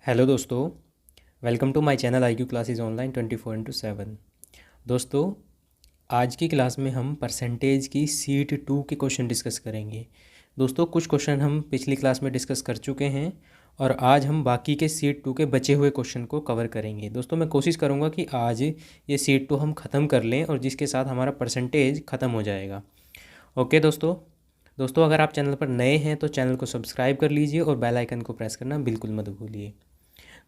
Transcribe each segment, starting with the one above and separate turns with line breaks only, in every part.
Hello दोस्तों, welcome to my channel IQ classes online 24/7। दोस्तों, आज की क्लास में हम परसेंटेज की सीट 2 के क्वेश्चन डिस्कस करेंगे। दोस्तों, कुछ क्वेश्चन हम पिछली क्लास में डिस्कस कर चुके हैं और आज हम बाकी के सीट 2 के बचे हुए क्वेश्चन को कवर करेंगे। दोस्तों, मैं कोशिश करूंगा कि आज ये सीट 2 हम ख़त्म कर लें और जिसके साथ हमारा परसेंटेज ख़त्म हो जाएगा। ओके दोस्तों, अगर आप चैनल पर नए हैं तो चैनल को सब्सक्राइब कर लीजिए और बेल आइकन को प्रेस करना बिल्कुल मत भूलिए।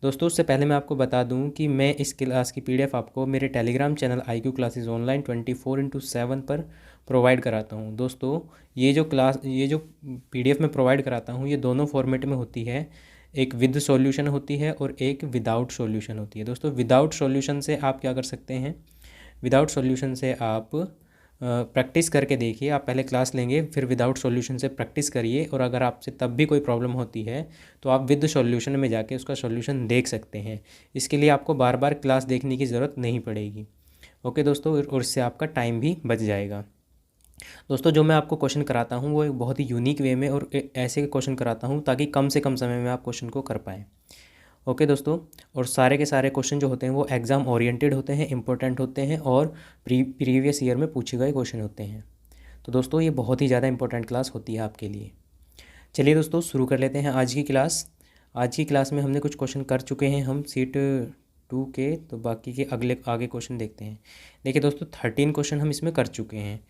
दोस्तों, उससे पहले मैं आपको बता दूं कि मैं इस क्लास की PDF आपको मेरे Telegram channel IQ classes online 24/7 पर प्रोवाइड कराता हूं। दोस्तों, ये जो PDF मैं प्रोवाइड कराता हूं ये दोनों फॉर्मेट में होती है। एक विद सॉल्यूशन होती है और एक विदाउट सॉल्यूशन होती है। दोस्तों, विदाउट सॉल्यूशन से आप क्या कर सकते हैं? विदाउट सॉल्यूशन से आप प्रैक्टिस करके देखिए। आप पहले क्लास लेंगे, फिर विदाउट सॉल्यूशन से प्रैक्टिस करिए और अगर आपसे तब भी कोई प्रॉब्लम होती है तो आप विद सॉल्यूशन में जाके उसका सॉल्यूशन देख सकते हैं। इसके लिए आपको बार बार क्लास देखने की ज़रूरत नहीं पड़ेगी। ओके दोस्तों, और इससे आपका टाइम भी बच जाएगा। दोस्तों, जो मैं आपको क्वेश्चन कराता हूँ वो एक बहुत ही यूनिक वे में और ऐसे क्वेश्चन कराता हूँ ताकि कम से कम समय में आप क्वेश्चन को कर पाएँ। ओके दोस्तों, और सारे के सारे क्वेश्चन जो होते हैं वो एग्ज़ाम ओरिएंटेड होते हैं, इंपॉर्टेंट होते हैं और प्रीवियस ईयर में पूछे गए क्वेश्चन होते हैं। तो दोस्तों, ये बहुत ही ज़्यादा इंपॉर्टेंट क्लास होती है आपके लिए। चलिए दोस्तों, शुरू कर लेते हैं आज की क्लास। आज की क्लास में हमने कुछ क्वेश्चन कर चुके हैं हम सीट 2 के, तो बाकी के आगे क्वेश्चन देखते हैं। देखिए दोस्तों, 13 क्वेश्चन हम इसमें कर चुके हैं।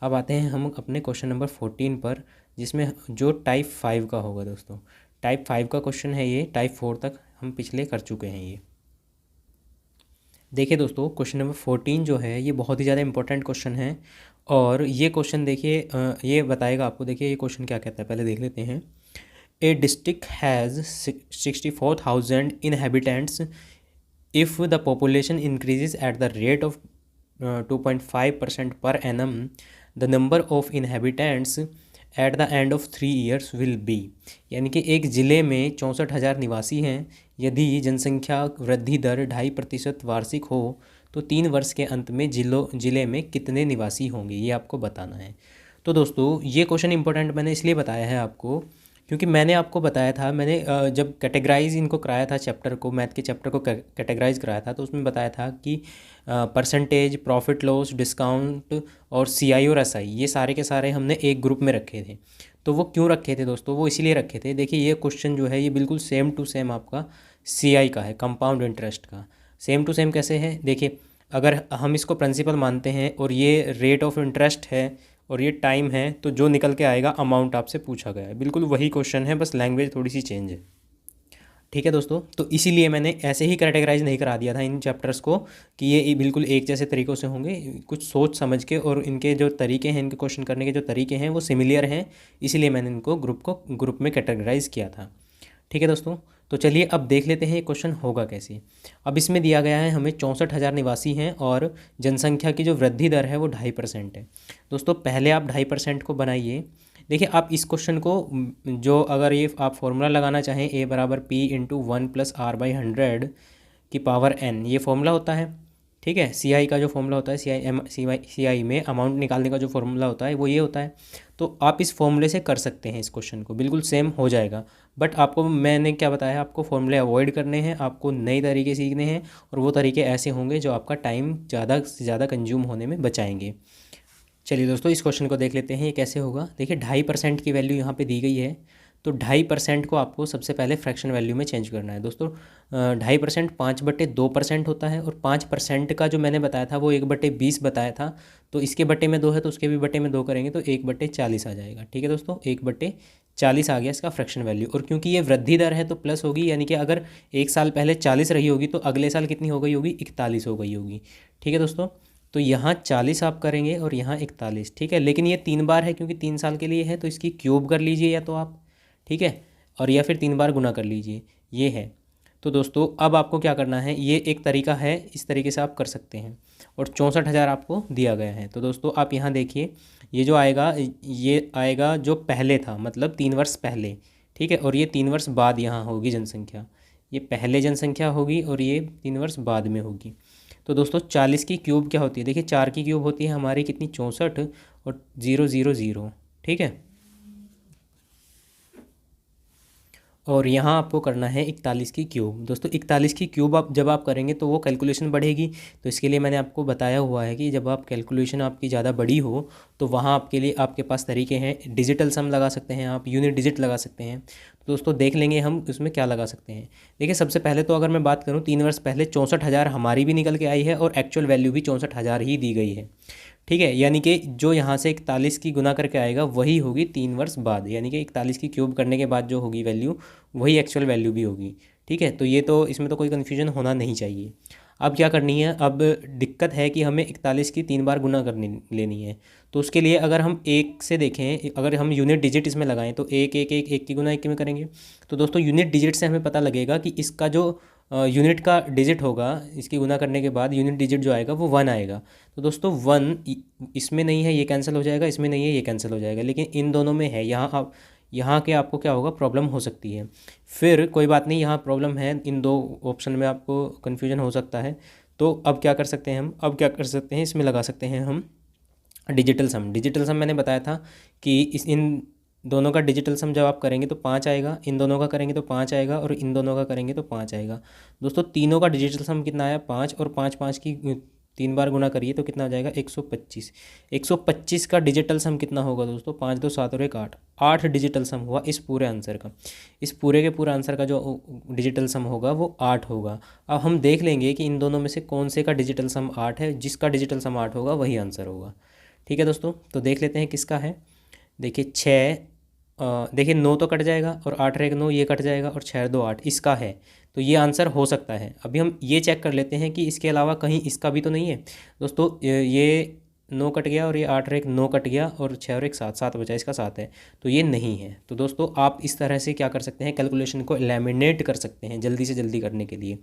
अब आते हैं हम अपने क्वेश्चन नंबर 14 पर, जिसमें जो टाइप 5 का होगा। दोस्तों, टाइप 5 का क्वेश्चन है ये। टाइप 4 तक हम पिछले कर चुके हैं ये। देखिए दोस्तों, क्वेश्चन नंबर 14 जो है ये बहुत ही ज़्यादा इंपॉर्टेंट क्वेश्चन है और ये क्वेश्चन देखिए ये बताएगा आपको। देखिए ये क्वेश्चन क्या कहता है, पहले देख लेते हैं। ए district has 64,000 inhabitants. If the population increases at the rate of 2.5% per annum, the number of inhabitants at the end of 3 years will be. यानी कि एक ज़िले में 64,000 निवासी हैं। यदि जनसंख्या वृद्धि दर 2.5% वार्षिक हो तो 3 वर्ष के अंत में ज़िले में कितने निवासी होंगे, ये आपको बताना है। तो दोस्तों, ये क्वेश्चन इंपॉर्टेंट मैंने इसलिए बताया है आपको क्योंकि मैंने आपको बताया था, मैंने जब कैटेगराइज इनको कराया था चैप्टर को, मैथ के चैप्टर को कैटेगराइज कराया था तो उसमें बताया था कि परसेंटेज, प्रॉफिट लॉस, डिस्काउंट और CI और SI ये सारे के सारे हमने एक ग्रुप में रखे थे। तो वो क्यों रखे थे दोस्तों? वो इसीलिए रखे थे। देखिए ये क्वेश्चन जो है ये बिल्कुल सेम टू सेम आपका CI का है, कंपाउंड इंटरेस्ट का। सेम टू सेम कैसे है? देखिए, अगर हम इसको प्रिंसिपल मानते हैं और ये रेट ऑफ इंटरेस्ट है और ये टाइम है, तो जो निकल के आएगा अमाउंट आपसे पूछा गया है। बिल्कुल वही क्वेश्चन है, बस लैंग्वेज थोड़ी सी चेंज है। ठीक है दोस्तों, तो इसीलिए मैंने ऐसे ही कैटेगराइज नहीं करा दिया था इन चैप्टर्स को कि ये बिल्कुल एक जैसे तरीक़ों से होंगे। कुछ सोच समझ के और इनके जो तरीके हैं, इनके क्वेश्चन करने के जो तरीके हैं वो सिमिलियर हैं, इसीलिए मैंने इनको ग्रुप में कैटेगराइज किया था। ठीक है दोस्तों, तो चलिए अब देख लेते हैं ये क्वेश्चन होगा कैसे। अब इसमें दिया गया है हमें 64,000 निवासी हैं और जनसंख्या की जो वृद्धि दर है वो 2.5% है। दोस्तों, पहले आप 2.5% को बनाइए। देखिए, आप इस क्वेश्चन को जो अगर ये आप फॉर्मूला लगाना चाहें A = P/1 + R/100 की पावर n, ये फॉर्मूला होता है। ठीक है, CI का जो फॉर्मूला होता है, CI में अमाउंट निकालने का जो फॉर्मूला होता है वो ये होता है। तो आप इस फॉर्मूले से कर सकते हैं इस क्वेश्चन को, बिल्कुल सेम हो जाएगा। बट आपको मैंने क्या बताया, आपको फॉर्मूले अवॉइड करने हैं, आपको नए तरीके सीखने हैं और वो तरीके ऐसे होंगे जो आपका टाइम ज़्यादा से ज़्यादा कंज्यूम होने में बचाएंगे। चलिए दोस्तों, इस क्वेश्चन को देख लेते हैं ये कैसे होगा। देखिए, 2.5% की वैल्यू यहाँ पे दी गई है, तो 2.5% को आपको सबसे पहले फ्रैक्शन वैल्यू में चेंज करना है। दोस्तों, 2.5% 5/2% होता है और 5% का जो मैंने बताया था वो 1/20 बताया था। तो इसके बटे में 2 है तो उसके भी बटे में 2 करेंगे तो 1/40 आ जाएगा। ठीक है दोस्तों, 1/40 आ गया इसका फ्रैक्शन वैल्यू। और क्योंकि ये वृद्धि दर है तो प्लस होगी, यानी कि अगर एक साल पहले 40 रही होगी तो अगले साल कितनी हो गई होगी? 41 हो गई होगी। ठीक है दोस्तों, तो यहाँ 40 आप करेंगे और यहाँ 41। ठीक है, लेकिन ये 3 बार है क्योंकि 3 साल के लिए है तो इसकी क्यूब कर लीजिए या तो आप, ठीक है, और या फिर 3 बार गुना कर लीजिए, ये है। तो दोस्तों, अब आपको क्या करना है, ये एक तरीका है, इस तरीके से आप कर सकते हैं। और 64,000 आपको दिया गया है। तो दोस्तों, आप यहाँ देखिए, ये जो आएगा ये आएगा जो पहले था, मतलब 3 वर्ष पहले। ठीक है, और ये 3 वर्ष बाद यहाँ होगी जनसंख्या। ये पहले जनसंख्या होगी और ये 3 वर्ष बाद में होगी। तो दोस्तों, 40 की क्यूब क्या होती है? देखिए, 4 की क्यूब होती है हमारी कितनी? 64 और 0 0 0। ठीक है, और यहाँ आपको करना है 41 की क्यूब। दोस्तों 41 की क्यूब आप जब आप करेंगे तो वो कैलकुलेशन बढ़ेगी। तो इसके लिए मैंने आपको बताया हुआ है कि जब आप कैलकुलेशन आपकी ज़्यादा बड़ी हो तो वहाँ आपके लिए आपके पास तरीके हैं। डिजिटल सम लगा सकते हैं, आप यूनिट डिजिट लगा सकते हैं। तो दोस्तों देख लेंगे हम उसमें क्या लगा सकते हैं। देखिए सबसे पहले तो अगर मैं बात करूँ 3 वर्ष पहले 64,000 हमारी भी निकल के आई है और एक्चुअल वैल्यू भी 64,000 ही दी गई है। ठीक है, यानी कि जो यहाँ से 41 की गुना करके आएगा वही होगी 3 वर्ष बाद, यानी कि 41 की क्यूब करने के बाद जो होगी वैल्यू वही एक्चुअल वैल्यू भी होगी। ठीक है, तो ये तो इसमें तो कोई कन्फ्यूजन होना नहीं चाहिए। अब क्या करनी है, अब दिक्कत है कि हमें 41 की 3 बार गुना करनी लेनी है। तो उसके लिए अगर हम एक से देखें, अगर हम यूनिट डिजिट इसमें लगाएं तो एक एक एक एक की गुना एक में करेंगे। तो दोस्तों यूनिट डिजिट से हमें पता लगेगा कि इसका जो यूनिट का डिजिट होगा इसकी गुना करने के बाद यूनिट डिजिट जो आएगा वो 1 आएगा। तो दोस्तों 1 इसमें नहीं है, ये कैंसिल हो जाएगा, इसमें नहीं है, ये कैंसिल हो जाएगा, लेकिन इन दोनों में है। यहाँ के आपको क्या होगा, प्रॉब्लम हो सकती है। फिर कोई बात नहीं, यहाँ प्रॉब्लम है, इन दो ऑप्शन में आपको कन्फ्यूजन हो सकता है। तो अब क्या कर सकते हैं हम, अब क्या कर सकते हैं, इसमें लगा सकते हैं हम डिजिटल सम। डिजिटल सम मैंने बताया था कि इन दोनों का डिजिटल सम जब आप करेंगे तो 5 आएगा, इन दोनों का करेंगे तो 5 आएगा, और इन दोनों का करेंगे तो 5 आएगा। दोस्तों तीनों का डिजिटल सम कितना आया, 5, और 5 5 की 3 बार गुना करिए तो कितना आ जाएगा, 125। 125 का डिजिटल सम कितना होगा दोस्तों, 5 2 7 और 1 8, 8 डिजिटल सम हुआ इस पूरे आंसर का। इस पूरे के पूरा आंसर का जो डिजिटल सम होगा वो 8 होगा। अब हम देख लेंगे कि इन दोनों में से कौन से का डिजिटल सम 8 है, जिसका डिजिटल सम 8 होगा वही आंसर होगा। ठीक है दोस्तों, तो देख लेते हैं किसका है। देखिए 6, देखिए 9 तो कट जाएगा, और 8 रहेगा 9, ये कट जाएगा, और 6 2 8 इसका है। तो ये आंसर हो सकता है। अभी हम ये चेक कर लेते हैं कि इसके अलावा कहीं इसका भी तो नहीं है। दोस्तों ये 9 कट गया, और ये 8 एक 9 कट गया, और 6 और 1 7, 7 बचा, इसका 7 है, तो ये नहीं है। तो दोस्तों आप इस तरह से क्या कर सकते हैं, कैलकुलेशन को एलिमिनेट कर सकते हैं जल्दी से जल्दी करने के लिए।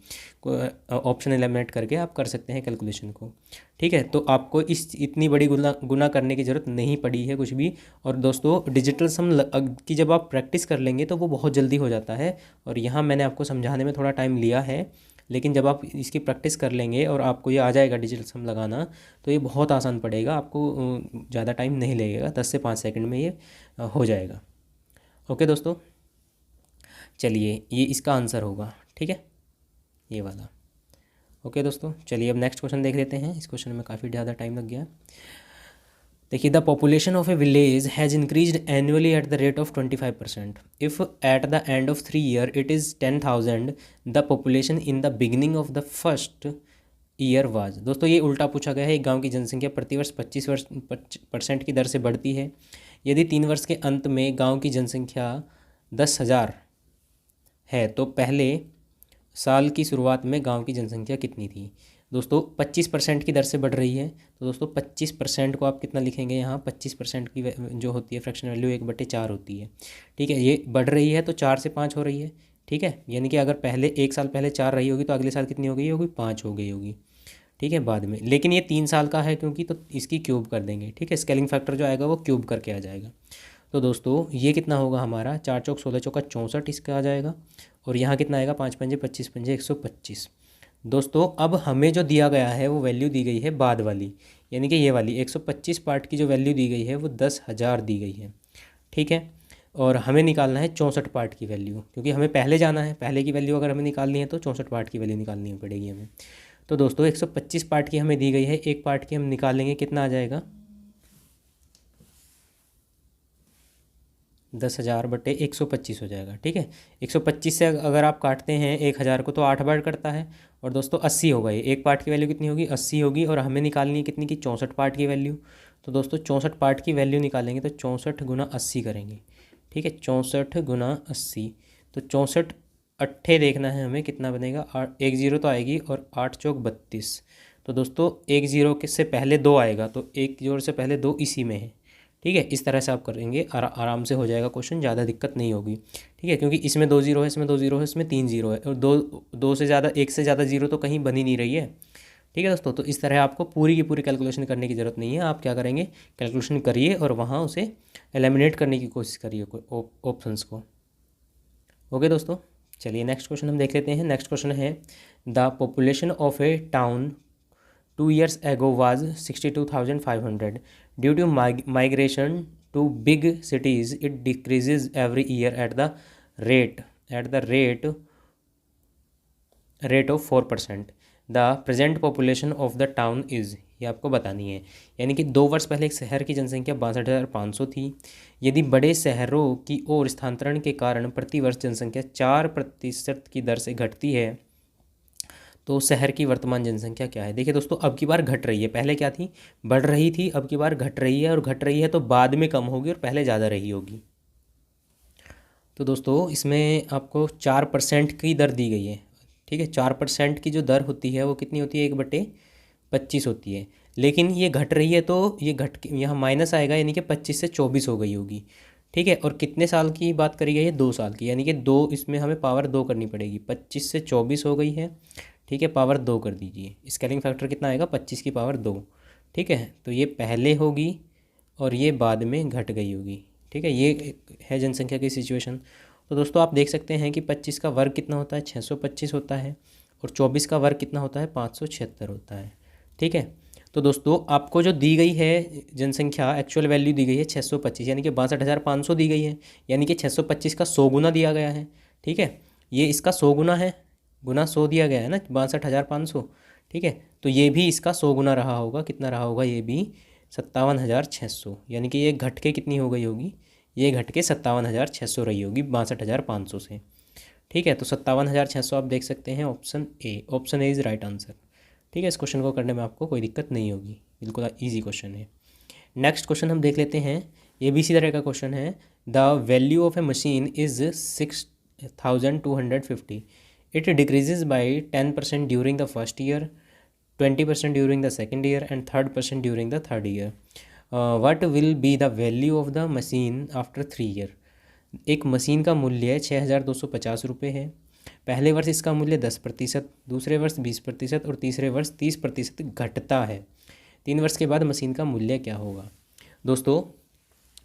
ऑप्शन एलिमिनेट करके आप कर सकते हैं कैलकुलेशन को। ठीक है, तो आपको इस इतनी बड़ी गुना करने की ज़रूरत नहीं पड़ी है कुछ भी। और दोस्तों डिजिटल सम की जब आप प्रैक्टिस कर लेंगे तो वो बहुत जल्दी हो जाता है। और यहाँ मैंने आपको समझाने में थोड़ा टाइम लिया है, लेकिन जब आप इसकी प्रैक्टिस कर लेंगे और आपको ये आ जाएगा डिजिटल सम लगाना, तो ये बहुत आसान पड़ेगा आपको। ज़्यादा टाइम नहीं लगेगा, 10 से 5 सेकंड में ये हो जाएगा। ओके दोस्तों, चलिए ये इसका आंसर होगा। ठीक है, ये वाला। ओके दोस्तों, चलिए अब नेक्स्ट क्वेश्चन देख लेते हैं। इस क्वेश्चन में काफ़ी ज़्यादा टाइम लग गया। देखिए, the population of a village has increased annually at the rate of 25%। If at the end of 3 year it is 10,000, the population in the beginning of the first year was. दोस्तों ये उल्टा पूछा गया है। एक गांव की जनसंख्या प्रतिवर्ष 25% की दर से बढ़ती है। यदि 3 वर्ष के अंत में गांव की जनसंख्या 10,000 है तो पहले साल की शुरुआत में गांव की जनसंख्या कितनी थी। दोस्तों 25% की दर से बढ़ रही है। तो दोस्तों 25% को आप कितना लिखेंगे, यहाँ 25% की जो होती है फ्रैक्शन वैल्यू 1/4 होती है। ठीक है, ये बढ़ रही है तो 4 से 5 हो रही है। ठीक है, यानी कि अगर पहले 1 साल पहले 4 रही होगी तो अगले साल कितनी हो गई होगी, 5 हो गई होगी। ठीक है, बाद में, लेकिन ये 3 साल का है क्योंकि, तो इसकी क्यूब कर देंगे। ठीक है, स्केलिंग फैक्टर जो आएगा वो क्यूब करके आ जाएगा। तो दोस्तों ये कितना होगा हमारा, 4 चौक 16 चौका 64 इसका आ जाएगा। और यहाँ कितना आएगा, 5 पंजे 25 पंजे 125। दोस्तों अब हमें जो दिया गया है वो वैल्यू दी गई है बाद वाली, यानी कि ये वाली 125 पार्ट की जो वैल्यू दी गई है वो 10,000 दी गई है। ठीक है, और हमें निकालना है 64 पार्ट की वैल्यू, क्योंकि हमें पहले जाना है। पहले की वैल्यू अगर हमें निकालनी है तो 64 पार्ट की वैल्यू निकालनी पड़ेगी हमें। तो दोस्तों 125 पार्ट की हमें दी गई है, एक पार्ट की हम निकालेंगे, कितना आ जाएगा, 10,000/125 हो जाएगा। ठीक है, 125 से अगर आप काटते हैं 1,000 को तो 8 बार कटता है। और दोस्तों 80 होगा, ये एक पार्ट की वैल्यू कितनी होगी, 80 होगी। और हमें निकालनी है कितनी की, 64 पार्ट की वैल्यू। तो दोस्तों 64 पार्ट की वैल्यू निकालेंगे तो 64 गुना 80 करेंगे। ठीक है, 64 गुना 80, तो 64 अट्ठे देखना है हमें कितना बनेगा, 1 0 तो आएगी, और 8 चौक 32। तो दोस्तों 1 0 के से पहले 2 आएगा, तो 1 जोड़ से पहले 2 इसी में है। ठीक है, इस तरह से आप करेंगे, आराम से हो जाएगा क्वेश्चन, ज़्यादा दिक्कत नहीं होगी। ठीक है, क्योंकि इसमें 2 0 है, इसमें 2 0 है, इसमें 3 0 है, और दो से ज़्यादा, एक से ज़्यादा जीरो तो कहीं बन ही नहीं रही है। ठीक है दोस्तों, तो इस तरह आपको पूरी की पूरी कैलकुलेशन करने की ज़रूरत नहीं है। आप क्या करेंगे, कैलकुलेशन करिए और वहाँ उसे एलिमिनेट करने की कोशिश करिए ऑप्शंस को। ओके दोस्तों, चलिए नेक्स्ट क्वेश्चन हम देख लेते हैं। नेक्स्ट क्वेश्चन है, the population of A town 2 years ago was 62,500. Due to migration to big cities, it decreases every year at the rate at the rate of 4%। The present population of the town is, ये आपको बतानी है। यानी कि 2 वर्ष पहले एक शहर की जनसंख्या 62,500 थी। यदि बड़े शहरों की ओर स्थानांतरण के कारण प्रतिवर्ष जनसंख्या 4% की दर से घटती है तो शहर की वर्तमान जनसंख्या क्या है। देखिए दोस्तों, अब की बार घट रही है, पहले क्या थी, बढ़ रही थी, अब की बार घट रही है, और घट रही है तो बाद में कम होगी और पहले ज़्यादा रही होगी। तो दोस्तों इसमें आपको 4% की दर दी गई है। ठीक है, 4% की जो दर होती है वो कितनी होती है, 1/25 होती है। लेकिन ये घट रही है तो ये घट के यहाँ माइनस आएगा, यानी कि 25 से 24 हो गई होगी। ठीक है, और कितने साल की बात करी गई है, 2 साल की, यानी कि 2, इसमें हमें पावर 2 करनी पड़ेगी। 25 से 24 हो गई है, ठीक है, पावर 2 कर दीजिए। स्केलिंग फैक्टर कितना आएगा, 25 की पावर 2। ठीक है, तो ये पहले होगी और ये बाद में घट गई होगी। ठीक है, ये है जनसंख्या की सिचुएशन। तो दोस्तों आप देख सकते हैं कि 25 का वर्ग कितना होता है, 625 होता है, और 24 का वर्ग कितना होता है, 576 होता है। ठीक है, तो दोस्तों आपको जो दी गई है जनसंख्या, एक्चुअल वैल्यू दी गई है 625, यानी कि 62,500 दी गई है, यानी कि 625 का 100 गुना दिया गया है। ठीक है, ये इसका 100 गुना है, गुना 100 दिया गया है ना, 62,500। ठीक है, तो ये भी इसका 100 गुना रहा होगा, कितना रहा होगा, ये भी 57,600, यानी कि ये घट के कितनी हो गई होगी, ये घट के 57,600 रही होगी 62,500 से। ठीक है, तो 57,600 आप देख सकते हैं, option A is right answer. ठीक है, इस क्वेश्चन को करने में आपको कोई दिक्कत नहीं होगी, बिल्कुल ईजी क्वेश्चन है। नेक्स्ट क्वेश्चन हम देख लेते हैं, ये भी इसी तरह का क्वेश्चन है। The value of A machine is 6,250। It decreases by 10% during the first year, 20% during the second year and 3rd% during the third year. What will be the value of the machine after 3 year. एक machine का मूल्य 6,250 रुपये है। पहले वर्ष इसका मूल्य 10%, दूसरे वर्ष 20% और तीसरे वर्ष 30% घटता है। 3 वर्ष के बाद मशीन का मूल्य क्या होगा। दोस्तों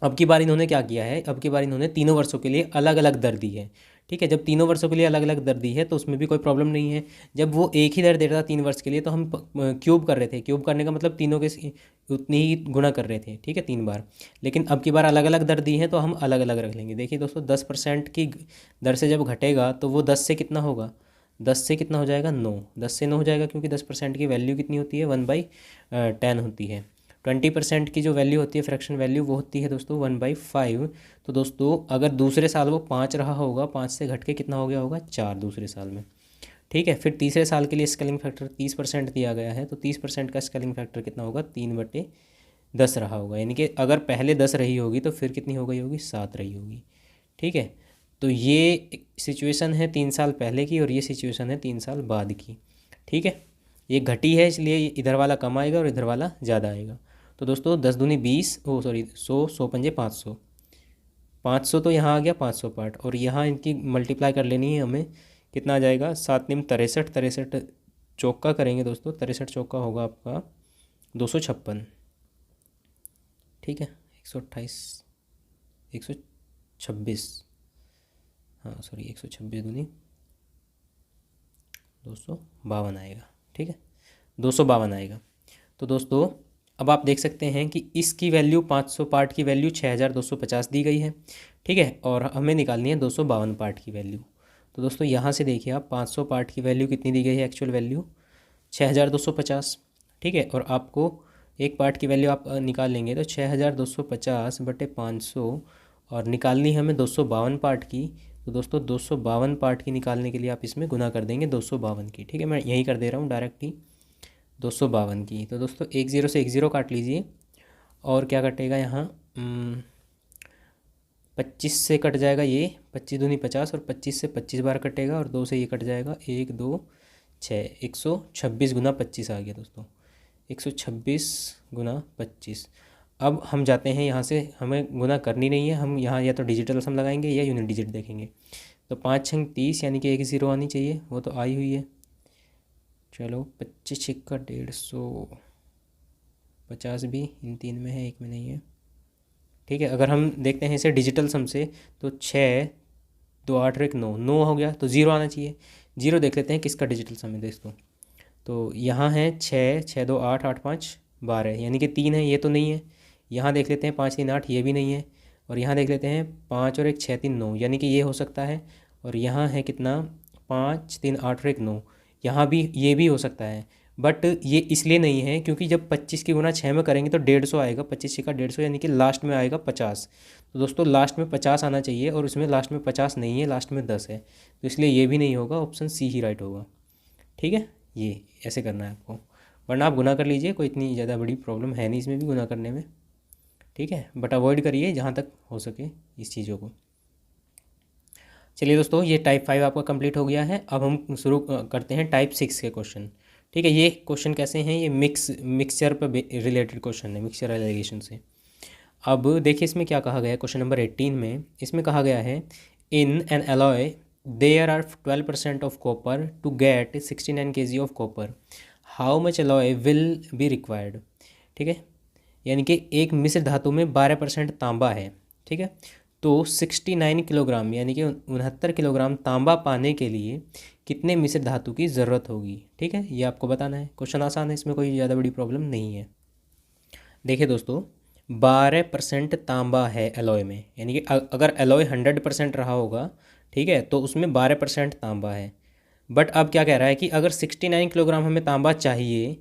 अब की बार इन्होंने क्या किया है, अब की बार इन्होंने तीनों वर्षों के लिए अलग अलग दर दी है। ठीक है, जब तीनों वर्षों के लिए अलग अलग दर दी है तो उसमें भी कोई प्रॉब्लम नहीं है। जब वो एक ही दर दे रहा था 3 वर्ष के लिए तो हम क्यूब कर रहे थे, क्यूब करने का मतलब तीनों के उतनी ही गुणा कर रहे थे। ठीक है, 3 बार। लेकिन अब की बार अलग अलग दर दी है तो हम अलग अलग रख लेंगे। देखिए दोस्तों, 10% की दर से जब घटेगा तो वो 10 से कितना होगा, 10 से कितना हो जाएगा, 9, 10 से 9 हो जाएगा, क्योंकि 10% की वैल्यू कितनी होती है, 1/10 होती है। 20% की जो वैल्यू होती है, फ्रैक्शन वैल्यू, वो होती है दोस्तों 1/5। तो दोस्तों अगर दूसरे साल वो 5 रहा होगा, 5 से घट के कितना हो गया होगा, 4 दूसरे साल में। ठीक है, फिर तीसरे साल के लिए स्केलिंग फैक्टर 30% दिया गया है, तो 30% का स्केलिंग फैक्टर कितना होगा, 3/10 रहा होगा। यानी कि अगर पहले 10 रही होगी तो फिर कितनी हो गई होगी, 7 रही होगी। ठीक है, तो ये सिचुएशन है 3 साल पहले की और ये सिचुएशन है 3 साल बाद की। ठीक है, ये घटी है इसलिए इधर वाला कम आएगा और इधर वाला ज़्यादा आएगा। तो दोस्तों 10 दूनी 20, 100, 100 पंजे 500, 500 तो यहाँ आ गया 500 पार्ट, और यहाँ इनकी मल्टीप्लाई कर लेनी है हमें, कितना आ जाएगा, 7 निम 63, 63 चौका करेंगे दोस्तों, 63 चौका होगा आपका 256। ठीक है, 128, 126, हाँ सॉरी 126 दूनी 252 आएगा। ठीक है, 252 आएगा। तो दोस्तों अब आप देख सकते हैं कि इसकी वैल्यू 500 पार्ट की वैल्यू 6,250 दी गई है। ठीक है, और हमें निकालनी है 252 पार्ट की वैल्यू। तो दोस्तों यहाँ से देखिए आप, 500 पार्ट की वैल्यू कितनी दी गई है, एक्चुअल वैल्यू 6,250। ठीक है, और आपको एक पार्ट की वैल्यू आप निकाल लेंगे तो 6,250 बटे 500, और निकालनी है हमें 252 पार्ट की। तो दोस्तों 252 पार्ट की निकालने के लिए आप इसमें गुना कर देंगे 252 की। ठीक है, मैं यही कर दे रहा हूँ डायरेक्ट ही, 252 की। तो दोस्तों 1 0 से 1 0 काट लीजिए, और क्या कटेगा यहाँ, 25 से कट जाएगा ये, 25 दूनी 50, और 25 से 25 बार कटेगा, और 2 से ये कट जाएगा, 1 2 6, 126 गुना 25 आ गया दोस्तों, 126 गुना 25। अब हम जाते हैं यहाँ से, हमें गुना करनी नहीं है, हम यहाँ या तो डिजिटल सम लगाएंगे या यूनिट डिजिट देखेंगे। तो 5 6 30, यानी कि 1 0 आनी चाहिए, वो तो आई हुई है। चलो 25 छिक्का 150, 50 भी इन 3 में है, 1 में नहीं है। ठीक है, अगर हम देखते हैं इसे डिजिटल सम से, तो 6 2 8 और 1 9, 9 हो गया, तो 0 आना चाहिए। 0 देख लेते हैं किसका डिजिटल सम है दोस्तों। तो यहाँ है 6 6 2 8, 8 5 12, यानी कि 3 है, ये तो नहीं है। यहाँ देख लेते हैं 5 3 8, ये भी नहीं है। और यहाँ देख लेते हैं 5 और 1 6 3 9, यानी कि ये हो सकता है। और यहाँ है कितना, 5 3 8 और 1 9, यहाँ भी ये भी हो सकता है, बट ये इसलिए नहीं है क्योंकि जब 25 की गुना 6 में करेंगे तो 150 आएगा, 25 का 150, यानी कि लास्ट में आएगा 50। तो दोस्तों लास्ट में 50 आना चाहिए और उसमें लास्ट में 50 नहीं है, लास्ट में 10 है, तो इसलिए ये भी नहीं होगा, ऑप्शन सी ही राइट होगा। ठीक है, ये ऐसे करना है आपको, वरना आप गुना कर लीजिए, कोई इतनी ज़्यादा बड़ी प्रॉब्लम है नहीं इसमें भी गुना करने में। ठीक है, बट अवॉइड करिए जहाँ तक हो सके इस चीज़ों को। चलिए दोस्तों, ये टाइप 5 आपका कंप्लीट हो गया है। अब हम शुरू करते हैं टाइप 6 के क्वेश्चन। ठीक है, ये क्वेश्चन कैसे हैं, ये मिक्सचर पर रिलेटेड क्वेश्चन है, मिक्सचर एलिगेशन से। अब देखिए इसमें क्या कहा गया है, क्वेश्चन नंबर 18 में इसमें कहा गया है, in an alloy there are 12% of copper to get 69 kg of copper, how much alloy will be required. ठीक है, यानी कि एक मिश्र धातु में 12% तांबा है। ठीक है, तो 69 किलोग्राम यानी कि 69 किलोग्राम तांबा पाने के लिए कितने मिश्र धातु की ज़रूरत होगी। ठीक है, ये आपको बताना है। क्वेश्चन आसान है, इसमें कोई ज़्यादा बड़ी प्रॉब्लम नहीं है। देखिए दोस्तों, 12% तांबा है एलॉय में, यानी कि अगर एलॉय 100% रहा होगा, ठीक है, तो उसमें 12% तांबा है। बट अब क्या कह रहा है कि अगर 69 किलोग्राम हमें तांबा चाहिए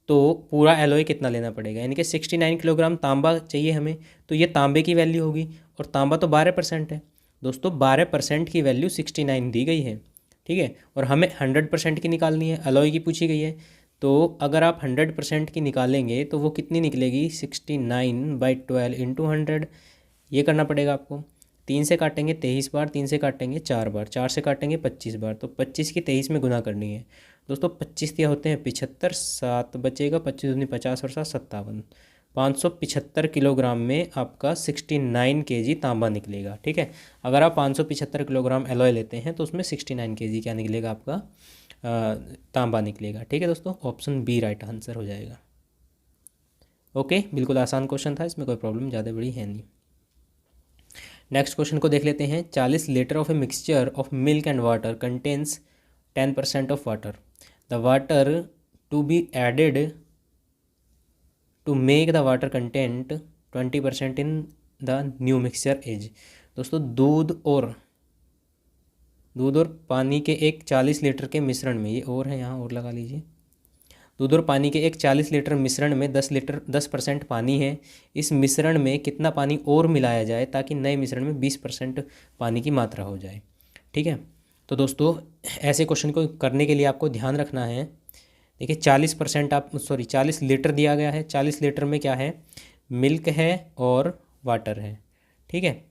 तो पूरा एलॉय कितना लेना पड़ेगा, यानी कि 69 किलोग्राम तांबा चाहिए हमें, तो ये तांबे की वैल्यू होगी, और तांबा तो 12% है। दोस्तों 12% की वैल्यू 69 दी गई है। ठीक है, और हमें 100% की निकालनी है, एलॉय की पूछी गई है, तो अगर आप 100% की निकालेंगे तो वो कितनी निकलेगी, 69/12 इंटू 100। ये करना पड़ेगा आपको। 3 से काटेंगे 23 बार, 3 से काटेंगे 4 बार, 4 से काटेंगे 25 बार, तो 25 की 23 में गुना करनी है। दोस्तों 25 दिया होते हैं 75, 7 बचेगा, 25 दूनी 50 और 7 57, 575 किलोग्राम में आपका 69 kg तांबा निकलेगा। ठीक है, अगर आप 575 किलोग्राम एलॉय लेते हैं तो उसमें 69 kg क्या निकलेगा आपका, तांबा निकलेगा। ठीक है दोस्तों, ऑप्शन बी राइट आंसर हो जाएगा। ओके, बिल्कुल आसान क्वेश्चन था, इसमें कोई प्रॉब्लम ज़्यादा बड़ी है नहीं। नेक्स्ट क्वेश्चन को देख लेते हैं। 40 litre of a mixture of milk and water contains 10% of water, the water to be added to make the water content 20% in the new mixture is. दोस्तों दूध और पानी के एक 40 लीटर के मिश्रण में, ये और है यहाँ और लगा लीजिए, दूध और पानी के एक 40 लीटर मिश्रण में 10% पानी है। इस मिश्रण में कितना पानी और मिलाया जाए ताकि नए मिश्रण में 20% पानी की मात्रा हो जाए। ठीक है, तो दोस्तों ऐसे क्वेश्चन को करने के लिए आपको ध्यान रखना है। देखिए 40 लीटर दिया गया है, 40 लीटर में क्या है, मिल्क है और वाटर है। ठीक है,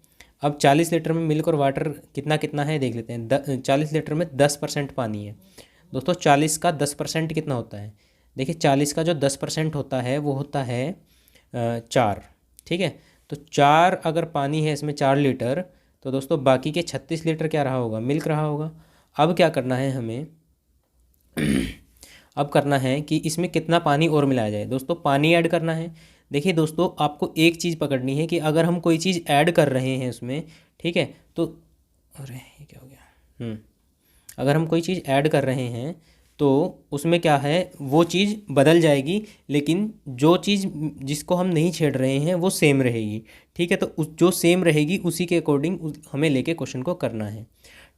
अब 40 लीटर में मिल्क और वाटर कितना कितना है देख लेते हैं। 40 लीटर में 10% पानी है। दोस्तों 40 का 10% कितना होता है, देखिए 40 का जो 10% होता है वो होता है 4। ठीक है, तो 4 अगर पानी है इसमें 4 लीटर, तो दोस्तों बाकी के 36 लीटर क्या रहा होगा, मिल्क रहा होगा। अब क्या करना है हमें अब करना है कि इसमें कितना पानी और मिलाया जाए। दोस्तों पानी ऐड करना है। देखिए दोस्तों, आपको एक चीज़ पकड़नी है कि अगर हम कोई चीज़ ऐड कर रहे हैं उसमें, ठीक है, तो अरे ये क्या हो गया, अगर हम कोई चीज़ ऐड कर रहे हैं तो उसमें क्या है, वो चीज़ बदल जाएगी, लेकिन जो चीज़ जिसको हम नहीं छेड़ रहे हैं वो सेम रहेगी। ठीक है, तो उस जो सेम रहेगी उसी के अकॉर्डिंग हमें लेके क्वेश्चन को करना है।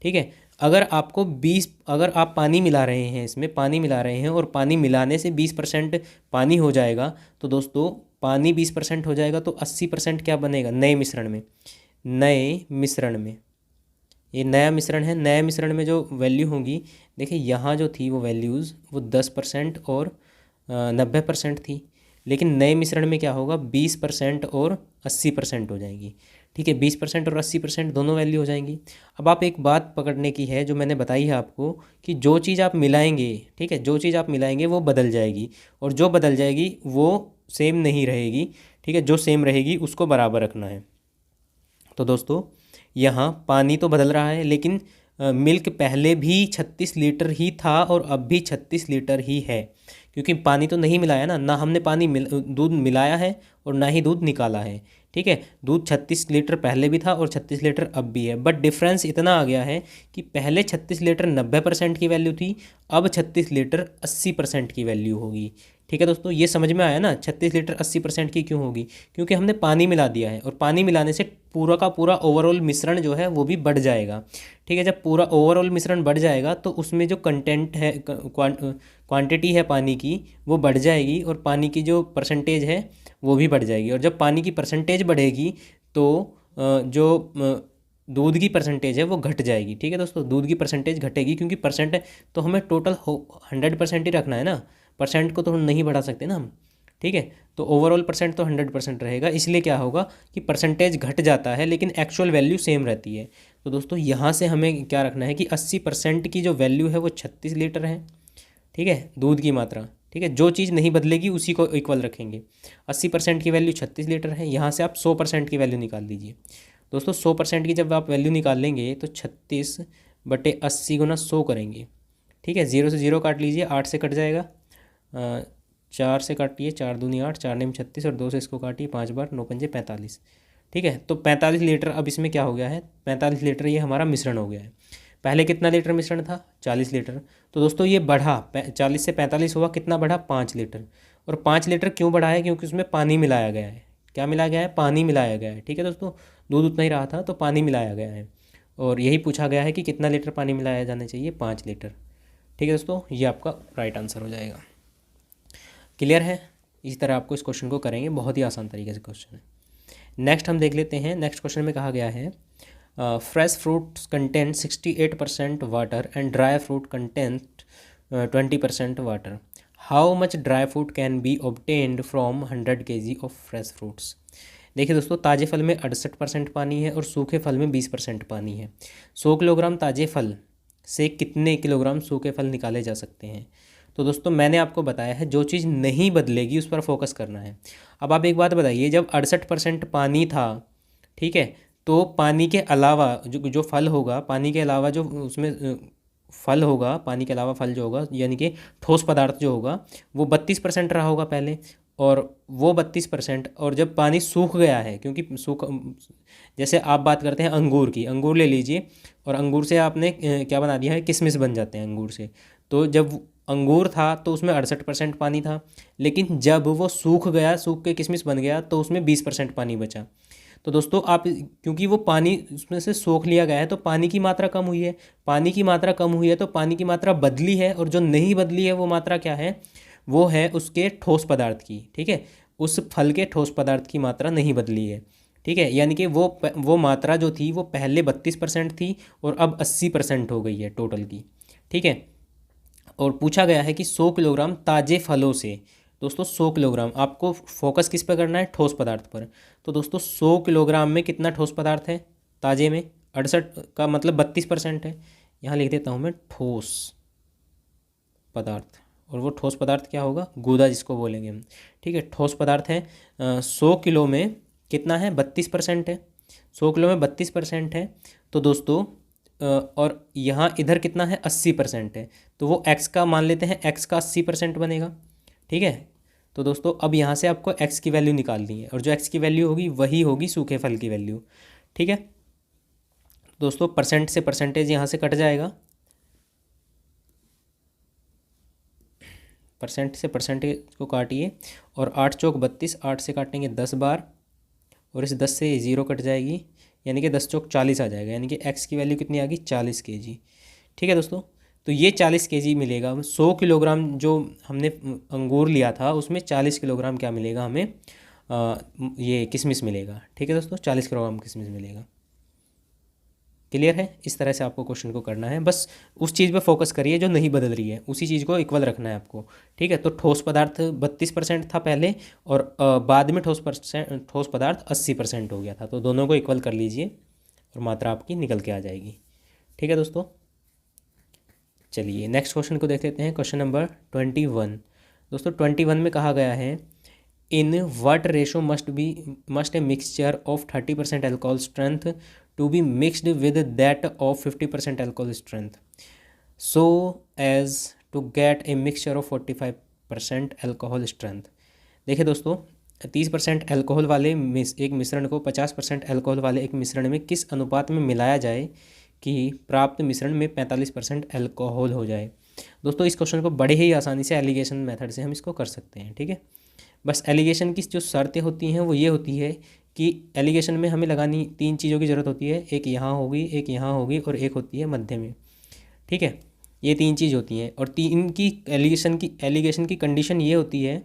ठीक है, अगर आप पानी मिला रहे हैं, इसमें पानी मिला रहे हैं और पानी मिलाने से 20% पानी हो जाएगा, तो दोस्तों पानी 20% हो जाएगा तो 80% क्या बनेगा, नए मिश्रण में ये नया मिश्रण है। नया मिश्रण में जो वैल्यू होगी, देखिए यहाँ जो थी वो वैल्यूज़ वो 10% और 90% थी, लेकिन नए मिश्रण में क्या होगा, 20% और 80% हो जाएगी। ठीक है, 20% और 80% दोनों वैल्यू हो जाएंगी। अब आप एक बात पकड़ने की है जो मैंने बताई है आपको, कि जो चीज़ आप मिलाएंगे, ठीक है, जो चीज़ आप मिलाएंगे वो बदल जाएगी, और जो बदल जाएगी वो सेम नहीं रहेगी। ठीक है, जो सेम रहेगी उसको बराबर रखना है। तो दोस्तों यहाँ पानी तो बदल रहा है, लेकिन मिल्क पहले भी 36 लीटर ही था और अब भी 36 लीटर ही है, क्योंकि पानी तो नहीं मिलाया ना हमने दूध मिलाया है और ना ही दूध निकाला है। ठीक है, दूध 36 लीटर पहले भी था और 36 लीटर अब भी है, बट डिफरेंस इतना आ गया है कि पहले 36 लीटर 90% की वैल्यू थी, अब 36 लीटर 80% की वैल्यू होगी। ठीक है दोस्तों, ये समझ में आया ना 36 लीटर 80% की क्यों होगी, क्योंकि हमने पानी मिला दिया है और पानी मिलाने से पूरा का पूरा ओवरऑल मिश्रण जो है वो भी बढ़ जाएगा। ठीक है, जब पूरा ओवरऑल मिश्रण बढ़ जाएगा तो उसमें जो कंटेंट है, क्वांटिटी है पानी की, वो बढ़ जाएगी और पानी की जो परसेंटेज है वो भी बढ़ जाएगी। और जब पानी की परसेंटेज बढ़ेगी तो जो दूध की परसेंटेज है वो घट जाएगी। ठीक है दोस्तों, दूध की परसेंटेज घटेगी क्योंकि परसेंट तो हमें टोटल 100% ही रखना है ना, परसेंट को तो हम नहीं बढ़ा सकते ना हम। ठीक है, तो ओवरऑल परसेंट तो 100% रहेगा, इसलिए क्या होगा कि परसेंटेज घट जाता है लेकिन एक्चुअल वैल्यू सेम रहती है। तो दोस्तों यहाँ से हमें क्या रखना है कि 80% की जो वैल्यू है वो 36 लीटर है। ठीक है, दूध की मात्रा। ठीक है, जो चीज़ नहीं बदलेगी उसी को इक्वल रखेंगे। 80% की वैल्यू 36 लीटर है, यहाँ से आप 100% की वैल्यू निकाल लीजिए। दोस्तों 100% की जब आप वैल्यू निकाल लेंगे तो 36/80 × 100 करेंगे। ठीक है, 0 से 0 काट लीजिए, 8 से कट जाएगा, 4 से काटिए, 4 दूनी 8, 4 नेम 36 और 2 से इसको काटिए 5 बार, 9 पंजे 45। ठीक है, तो 45 लीटर अब इसमें क्या हो गया है, 45 लीटर ये हमारा मिश्रण हो गया है। पहले कितना लीटर मिश्रण था, 40 लीटर। तो दोस्तों ये बढ़ा, 40 से 45 हुआ, कितना बढ़ा, 5 लीटर। और 5 लीटर क्यों बढ़ा है, क्योंकि उसमें पानी मिलाया गया है। क्या मिलाया गया है, पानी मिलाया गया है। ठीक है दोस्तों, दूध उतना ही रहा था तो पानी मिलाया गया है, और यही पूछा गया है कि कितना लीटर पानी मिलाया जाना चाहिए, 5 लीटर। ठीक है दोस्तों, ये आपका राइट आंसर हो जाएगा। क्लियर है, इसी तरह आपको इस क्वेश्चन को करेंगे, बहुत ही आसान तरीके से क्वेश्चन है। नेक्स्ट हम देख लेते हैं, नेक्स्ट क्वेश्चन में कहा गया है fresh fruits content 68% water and dry fruit content 20% water. How much dry fruit can be obtained from 100 kg of fresh fruits. देखिए दोस्तों, ताज़े फल में 68% पानी है और सूखे फल में 20% पानी है। 100 किलोग्राम ताज़े फल से कितने किलोग्राम सूखे फल निकाले जा सकते हैं। तो दोस्तों मैंने आपको बताया है जो चीज़ नहीं बदलेगी उस पर फोकस करना है। अब आप एक बात बताइए, जब 68% पानी था, ठीक है, तो पानी के अलावा जो फल होगा, पानी के अलावा जो उसमें फल होगा, पानी के अलावा फल जो होगा यानी कि ठोस पदार्थ जो होगा वो 32% रहा होगा पहले, और वो 32%, और जब पानी सूख गया है, क्योंकि सूख, जैसे आप बात करते हैं अंगूर की, अंगूर ले लीजिए और अंगूर से आपने क्या बना दिया है, किशमिश बन जाते हैं अंगूर से। तो जब अंगूर था तो उसमें 68% पानी था, लेकिन जब वो सूख गया, सूख के किशमिश बन गया, तो उसमें 20% पानी बचा। तो दोस्तों आप, क्योंकि वो पानी उसमें से सोख लिया गया है तो पानी की मात्रा कम हुई है, पानी की मात्रा कम हुई है तो पानी की मात्रा बदली है, और जो नहीं बदली है वो मात्रा क्या है, वो है उसके ठोस पदार्थ की। ठीक है, उस फल के ठोस पदार्थ की मात्रा नहीं बदली है। ठीक है, यानी कि वो मात्रा जो थी वो पहले 32% थी और अब 80% हो गई है टोटल की। ठीक है, और पूछा गया है कि 100 किलोग्राम ताज़े फलों से। दोस्तों 100 किलोग्राम, आपको फोकस किस पर करना है, ठोस पदार्थ पर। तो दोस्तों 100 किलोग्राम में कितना ठोस पदार्थ है ताज़े में, 68 का मतलब 32% है। यहाँ लिख देता हूँ मैं ठोस पदार्थ, और वो ठोस पदार्थ क्या होगा, गूदा जिसको बोलेंगे हम। ठीक है, ठोस पदार्थ है 100 किलो में कितना है, 32% है। 100 किलो में 32% है। तो दोस्तों और यहाँ इधर कितना है, 80% है, तो वो x का मान लेते हैं, x का 80% बनेगा। ठीक है, तो दोस्तों अब यहाँ से आपको x की वैल्यू निकालनी है, और जो x की वैल्यू होगी वही होगी सूखे फल की वैल्यू। ठीक है दोस्तों, परसेंट से परसेंटेज यहाँ से कट जाएगा, परसेंट से परसेंटेज को काटिए, और 8 चौक 32, 8 से काटेंगे 10 बार, और इस 10 से 0 कट जाएगी, यानी कि 10 चौक 40 आ जाएगा, यानी कि x की वैल्यू कितनी आ गई, 40 kg। ठीक है दोस्तों, तो ये 40 kg मिलेगा। 100 किलोग्राम जो हमने अंगूर लिया था उसमें 40 किलोग्राम क्या मिलेगा हमें, ये किशमिश मिलेगा। ठीक है दोस्तों, 40 किलोग्राम किशमिश मिलेगा। क्लियर है, इस तरह से आपको क्वेश्चन को करना है, बस उस चीज़ पे फोकस करिए जो नहीं बदल रही है, उसी चीज़ को इक्वल रखना है आपको। ठीक है, तो ठोस पदार्थ 32% था पहले, और बाद में ठोस पदार्थ 80% हो गया था, तो दोनों को इक्वल कर लीजिए और मात्रा आपकी निकल के आ जाएगी। ठीक है दोस्तों, चलिए नेक्स्ट क्वेश्चन को देख लेते हैं, क्वेश्चन नंबर 21। दोस्तों 21 में कहा गया है, in what ratio must a mixture of 30% alcohol strength to be mixed with that of 50% alcohol strength so as to get a mixture of 45% alcohol strength. देखिए दोस्तों, 30% एल्कोहल वाले एक मिश्रण को 50% एल्कोहल वाले एक मिश्रण में किस अनुपात में मिलाया जाए कि प्राप्त मिश्रण में 45% एल्कोहल हो जाए। दोस्तों इस क्वेश्चन को बड़े ही आसानी से एलिगेशन मेथड से हम इसको कर सकते हैं, ठीक है। बस एलिगेशन की जो शर्तें होती हैं वो ये होती है कि एलिगेशन में हमें लगानी 3 चीज़ों की ज़रूरत होती है, एक यहाँ होगी, एक यहाँ होगी और एक होती है मध्य में, ठीक है। ये 3 चीज़ होती हैं और तीन की एलिगेशन की कंडीशन ये होती है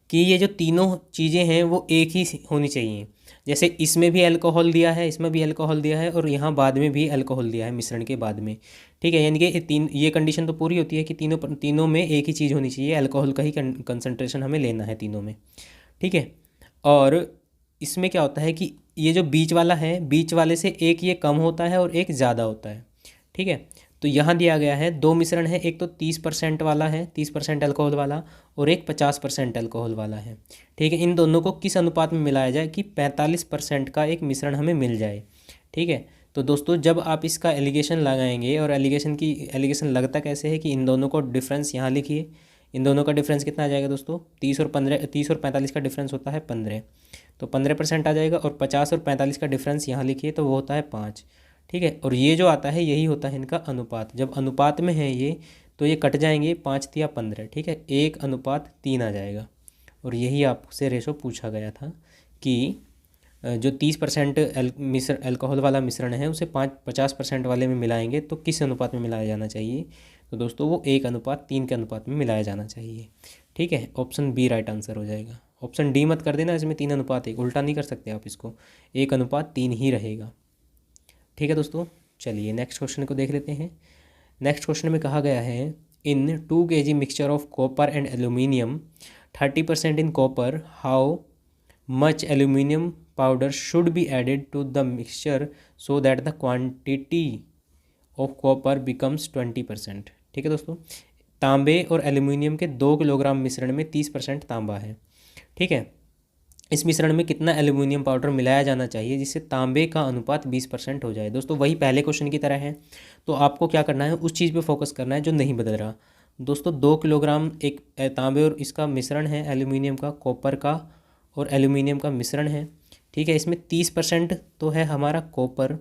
कि ये जो तीनों चीज़ें हैं वो एक ही होनी चाहिए। जैसे इसमें भी अल्कोहल दिया है, इसमें भी अल्कोहल दिया है और यहाँ बाद में भी अल्कोहल दिया है मिश्रण के बाद में, ठीक है। यानी कि ये कंडीशन तो पूरी होती है कि तीनों में एक ही चीज़ होनी चाहिए, अल्कोहल का ही कंसंट्रेशन हमें लेना है तीनों में, ठीक है। और इसमें क्या होता है कि ये जो बीच वाला है, बीच वाले से एक ये कम होता है और एक ज़्यादा होता है, ठीक है। तो यहाँ दिया गया है 2 मिश्रण है, एक तो 30% वाला है, 30% अल्कोहल वाला, और एक 50% अल्कोहल वाला है, ठीक है। इन दोनों को किस अनुपात में मिलाया जाए कि 45% का एक मिश्रण हमें मिल जाए, ठीक है। तो दोस्तों जब आप इसका एलिगेशन लगाएंगे, और एलिगेशन लगता कैसे है कि इन दोनों को डिफरेंस यहाँ लिखिए, इन दोनों का डिफरेंस कितना आ जाएगा दोस्तों, 30 और 45 का डिफरेंस होता है 15, तो 15% आ जाएगा। और 50 और 45 का डिफरेंस यहाँ लिखिए तो वो होता है 5, ठीक है। और ये जो आता है यही होता है इनका अनुपात। जब अनुपात में है ये तो ये कट जाएंगे, 5 या 15, ठीक है, 1:3 आ जाएगा। और यही आपसे रेशो पूछा गया था कि जो 30% अल्कोहल वाला मिश्रण है उसे 50% वाले में मिलाएंगे तो किस अनुपात में मिलाया जाना चाहिए। तो दोस्तों वो 1:3 के अनुपात में मिलाया जाना चाहिए, ठीक है। ऑप्शन बी राइट आंसर हो जाएगा। ऑप्शन डी मत कर देना, इसमें 3:1, उल्टा नहीं कर सकते आप इसको, 1:3 ही रहेगा, ठीक है दोस्तों। चलिए नेक्स्ट क्वेश्चन को देख लेते हैं। नेक्स्ट क्वेश्चन में कहा गया है in 2 kg mixture of copper and aluminium 30% in copper, how much aluminium powder should be added to the mixture so that the quantity of copper becomes 20%, ठीक है दोस्तों। तांबे और एल्यूमिनियम के 2 किलोग्राम मिश्रण में 30% तांबा है, ठीक है। इस मिश्रण में कितना एल्यूमिनियम पाउडर मिलाया जाना चाहिए जिससे तांबे का अनुपात 20% हो जाए। दोस्तों वही पहले क्वेश्चन की तरह है, तो आपको क्या करना है, उस चीज़ पे फोकस करना है जो नहीं बदल रहा। दोस्तों 2 किलोग्राम एक तांबे और इसका मिश्रण है, एल्यूमिनियम का, कॉपर का और एल्यूमिनियम का मिश्रण है, ठीक है। इसमें 30% तो है हमारा कॉपर,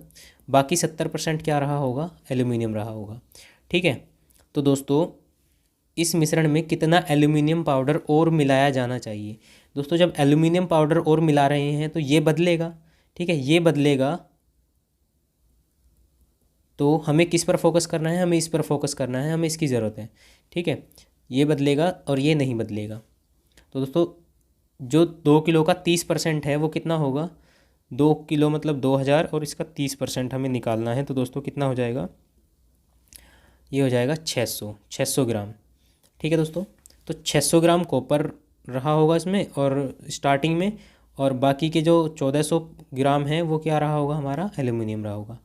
बाकी 70% क्या रहा होगा, एल्यूमिनियम रहा होगा, ठीक है। तो दोस्तों इस मिश्रण में कितना एल्यूमिनियम पाउडर और मिलाया जाना चाहिए। दोस्तों जब एल्यूमिनियम पाउडर और मिला रहे हैं तो ये बदलेगा, ठीक है, ये बदलेगा। तो हमें किस पर फोकस करना है, हमें इस पर फोकस करना है, हमें इसकी ज़रूरत है, ठीक है। ये बदलेगा और ये नहीं बदलेगा। तो दोस्तों जो 2 किलो का 30% है वो कितना होगा, 2 किलो मतलब 2000 और इसका 30% हमें निकालना है। तो दोस्तों कितना हो जाएगा, ये हो जाएगा 600 ग्राम, ठीक है दोस्तों। तो 600 ग्राम कॉपर रहा होगा इसमें और स्टार्टिंग में, और बाकी के जो 1400 ग्राम है वो क्या रहा होगा, हमारा एल्यूमिनियम रहा होगा।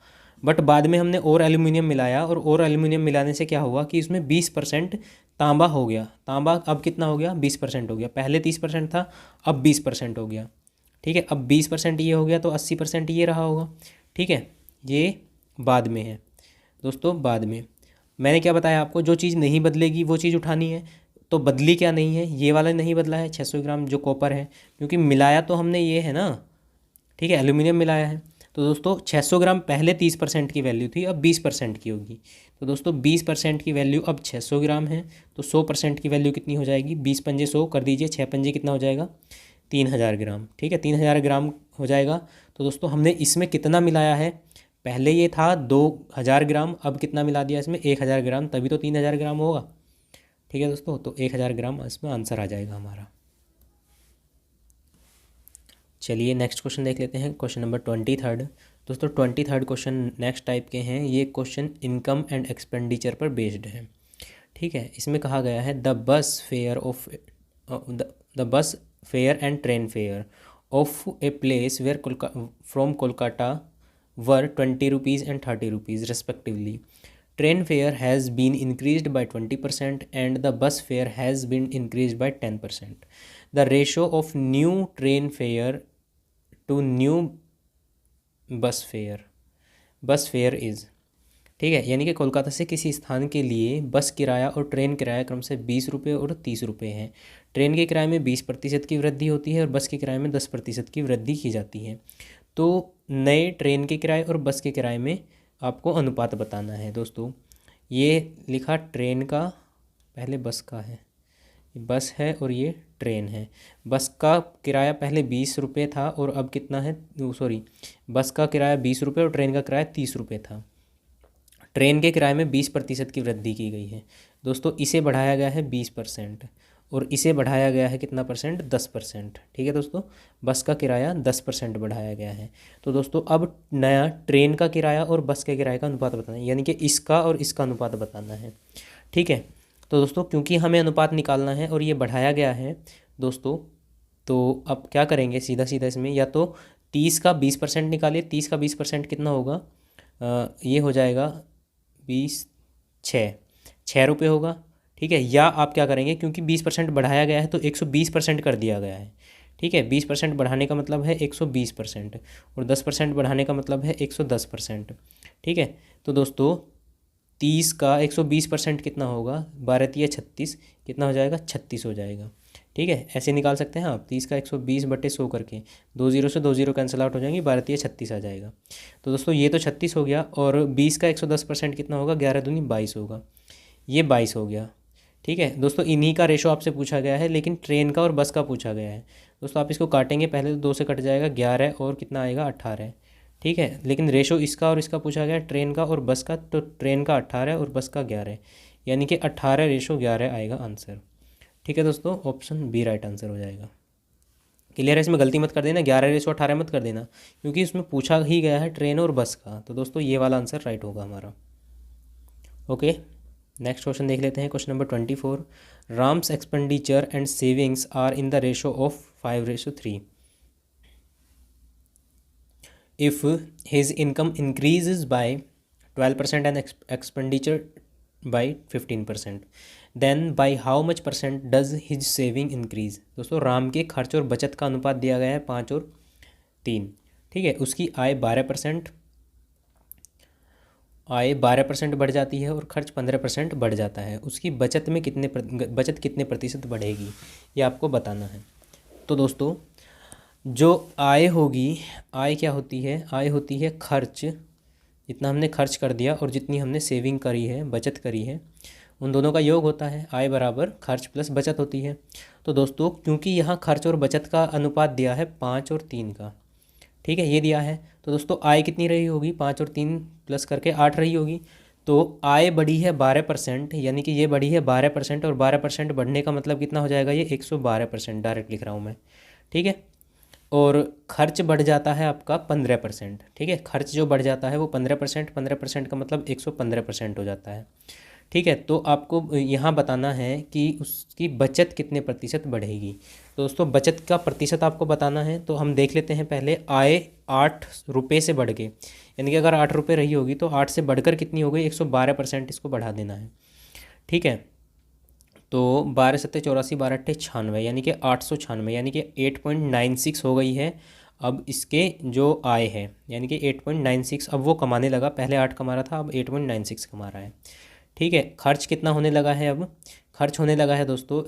बट बाद में हमने और एल्यूमिनियम मिलाया, और एल्यूमिनियम मिलाने से क्या हुआ कि इसमें 20% तांबा हो गया। तांबा अब कितना हो गया, 20% हो गया। पहले 30% था, अब 20% हो गया, ठीक है। अब 20% ये हो गया तो 80% ये रहा होगा, ठीक है। ये बाद में है दोस्तों, बाद में मैंने क्या बताया आपको, जो चीज़ नहीं बदलेगी वो चीज़ उठानी है। तो बदली क्या नहीं है, ये वाला नहीं बदला है 600 ग्राम जो कॉपर है, क्योंकि मिलाया तो हमने ये है ना, ठीक है, एल्यूमिनियम मिलाया है। तो दोस्तों 600 ग्राम पहले 30% की वैल्यू थी, अब 20% की होगी। तो दोस्तों 20% की वैल्यू अब 600 ग्राम है, तो 100% की वैल्यू कितनी हो जाएगी, 20 पंजे 100 कर दीजिए, 6 पंजे कितना हो जाएगा, 3000 ग्राम, ठीक है, 3000 ग्राम हो जाएगा। तो दोस्तों हमने इसमें कितना मिलाया है, पहले ये था 2000 ग्राम, अब कितना मिला दिया इसमें, 1000 ग्राम, तभी तो 3000 ग्राम होगा, ठीक है दोस्तों। तो 1000 ग्राम इसमें आंसर आ जाएगा हमारा। चलिए नेक्स्ट क्वेश्चन देख लेते हैं, क्वेश्चन नंबर 23। दोस्तों 23 क्वेश्चन नेक्स्ट टाइप के हैं। ये क्वेश्चन इनकम एंड एक्सपेंडिचर पर बेस्ड है, ठीक है। इसमें कहा गया है the bus fare and train fare of a place where from Kolkata were 20 rupees and 30 rupees respectively. Train fare has been increased by 20% and the bus fare has been increased by 10%. The ratio of new train fare to new bus fare is, ठीक है, यानी कि कोलकाता से किसी स्थान के लिए बस किराया और ट्रेन किराया क्रम से 20 रुपये और 30 रुपये है। ट्रेन के किराए में 20% की वृद्धि होती है और बस के किराए में 10% की वृद्धि की जाती है। तो नए ट्रेन के किराए और बस के किराए में आपको अनुपात बताना है दोस्तों। ये लिखा ट्रेन का, पहले बस का है, ये बस है और ये ट्रेन है। बस का किराया पहले 20 रुपये था और अब कितना है, सॉरी, बस का किराया 20 रुपये और ट्रेन का किराया 30 रुपये था। ट्रेन के किराए में 20% की वृद्धि की गई है दोस्तों। इसे बढ़ाया गया है 20% और इसे बढ़ाया गया है कितना परसेंट, 10%। ठीक है दोस्तों, बस का किराया 10% बढ़ाया गया है। तो दोस्तों अब नया ट्रेन का किराया और बस के किराए का अनुपात बताना है, यानी कि इसका और इसका अनुपात बताना है। ठीक है, तो दोस्तों क्योंकि हमें अनुपात निकालना है और ये बढ़ाया गया है दोस्तों, तो अब क्या करेंगे, सीधा सीधा इसमें या तो 30 का 20% निकालिए। 30 का 20% कितना होगा, ये हो जाएगा 6 रुपये होगा। ठीक है, या आप क्या करेंगे, क्योंकि 20% बढ़ाया गया है तो 120% कर दिया गया है। ठीक है, 20% बढ़ाने का मतलब है 120% और 10% बढ़ाने का मतलब है 110%। ठीक है, तो दोस्तों 30 का 120% कितना होगा, 12×3 = 36, कितना हो जाएगा, 36 हो जाएगा। ठीक है, ऐसे निकाल सकते हैं आप, 30 का 120/100 करके, 2 0 से 2 0 कैंसिल आउट हो जाएंगी, 12×3 = 36 आ जाएगा। तो दोस्तों ये तो 36 हो गया, और 20 का 110% कितना होगा, 11×2 = 22 होगा, ये 22 हो गया। ठीक है दोस्तों, इन्हीं का रेशो आपसे पूछा गया है, लेकिन ट्रेन का और बस का पूछा गया है। दोस्तों आप इसको काटेंगे, पहले तो 2 से कट जाएगा, 11 और कितना आएगा, 18। ठीक है, लेकिन रेशो इसका और इसका पूछा गया है, ट्रेन का और बस का, तो ट्रेन का 18 और बस का 11, यानी कि 18:11 आएगा आंसर। ठीक है दोस्तों, ऑप्शन बी राइट आंसर हो जाएगा। क्लियर है, इसमें गलती मत कर देना, 11:18 मत कर देना, क्योंकि इसमें पूछा ही गया है ट्रेन और बस का। तो दोस्तों ये वाला आंसर राइट होगा हमारा। ओके, नेक्स्ट क्वेश्चन देख लेते हैं, question number 24। Ram's expenditure and savings are in the ratio of 5:3। If his income increases by 12% and expenditure by 15%, then by how much percent does his saving increase। दोस्तों राम के खर्च और बचत का अनुपात दिया गया है 5 और 3। ठीक है, उसकी आय 12% बढ़ जाती है और खर्च 15% बढ़ जाता है। उसकी बचत में बचत कितने प्रतिशत बढ़ेगी, ये आपको बताना है। तो दोस्तों जो आय होगी, आय क्या होती है, आय होती है खर्च, जितना हमने खर्च कर दिया और जितनी हमने सेविंग करी है, बचत करी है, उन दोनों का योग होता है। आय बराबर खर्च प्लस बचत होती है। तो दोस्तों क्योंकि यहाँ खर्च और बचत का अनुपात दिया है 5 और 3 का, ठीक है, ये दिया है, तो दोस्तों आय कितनी रही होगी, 5 और 3 प्लस करके 8 रही होगी। तो आय बढ़ी है 12%, यानी कि ये बढ़ी है 12%, और 12% बढ़ने का मतलब कितना हो जाएगा, ये 112%, डायरेक्ट लिख रहा हूँ मैं। ठीक है, और खर्च बढ़ जाता है आपका 15%। ठीक है, खर्च जो बढ़ जाता है वो 15%, 15% का मतलब 115% हो जाता है। ठीक है, तो आपको यहाँ बताना है कि उसकी बचत कितने प्रतिशत बढ़ेगी। तो दोस्तों बचत का प्रतिशत आपको बताना है, तो हम देख लेते हैं पहले। आय 8 रुपये से बढ़ के, यानी कि अगर 8 रुपये रही होगी तो 8 से बढ़कर कितनी हो गई, 112%, इसको बढ़ा देना है। ठीक है, तो 12×7 = 84, 12×8 = 96, यानी कि 896, यानी कि 8.96 हो गई है अब इसके जो आय है, यानी कि 8.96 अब वो कमाने लगा। पहले 8 कमा रहा था, अब 8.96 कमा रहा है। ठीक है, खर्च कितना होने लगा है, अब खर्च होने लगा है दोस्तों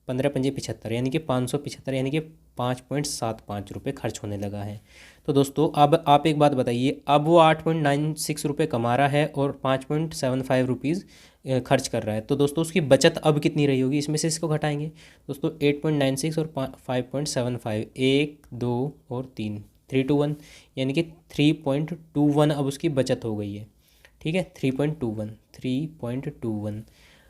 15×5 = 75, यानी कि 575, यानी कि 5.75 रुपये खर्च होने लगा है। तो दोस्तों अब आप एक बात बताइए, अब वो 8.96 रुपये कमा रहा है और 5.75 रुपीज़ खर्च कर रहा है, तो दोस्तों उसकी बचत अब कितनी रही होगी, इसमें से इसको घटाएंगे। दोस्तों 8.96 और 5.75, 1 2 और 3, 3 to 1, यानी कि 3.21 अब उसकी बचत हो गई है। ठीक है, 3.21।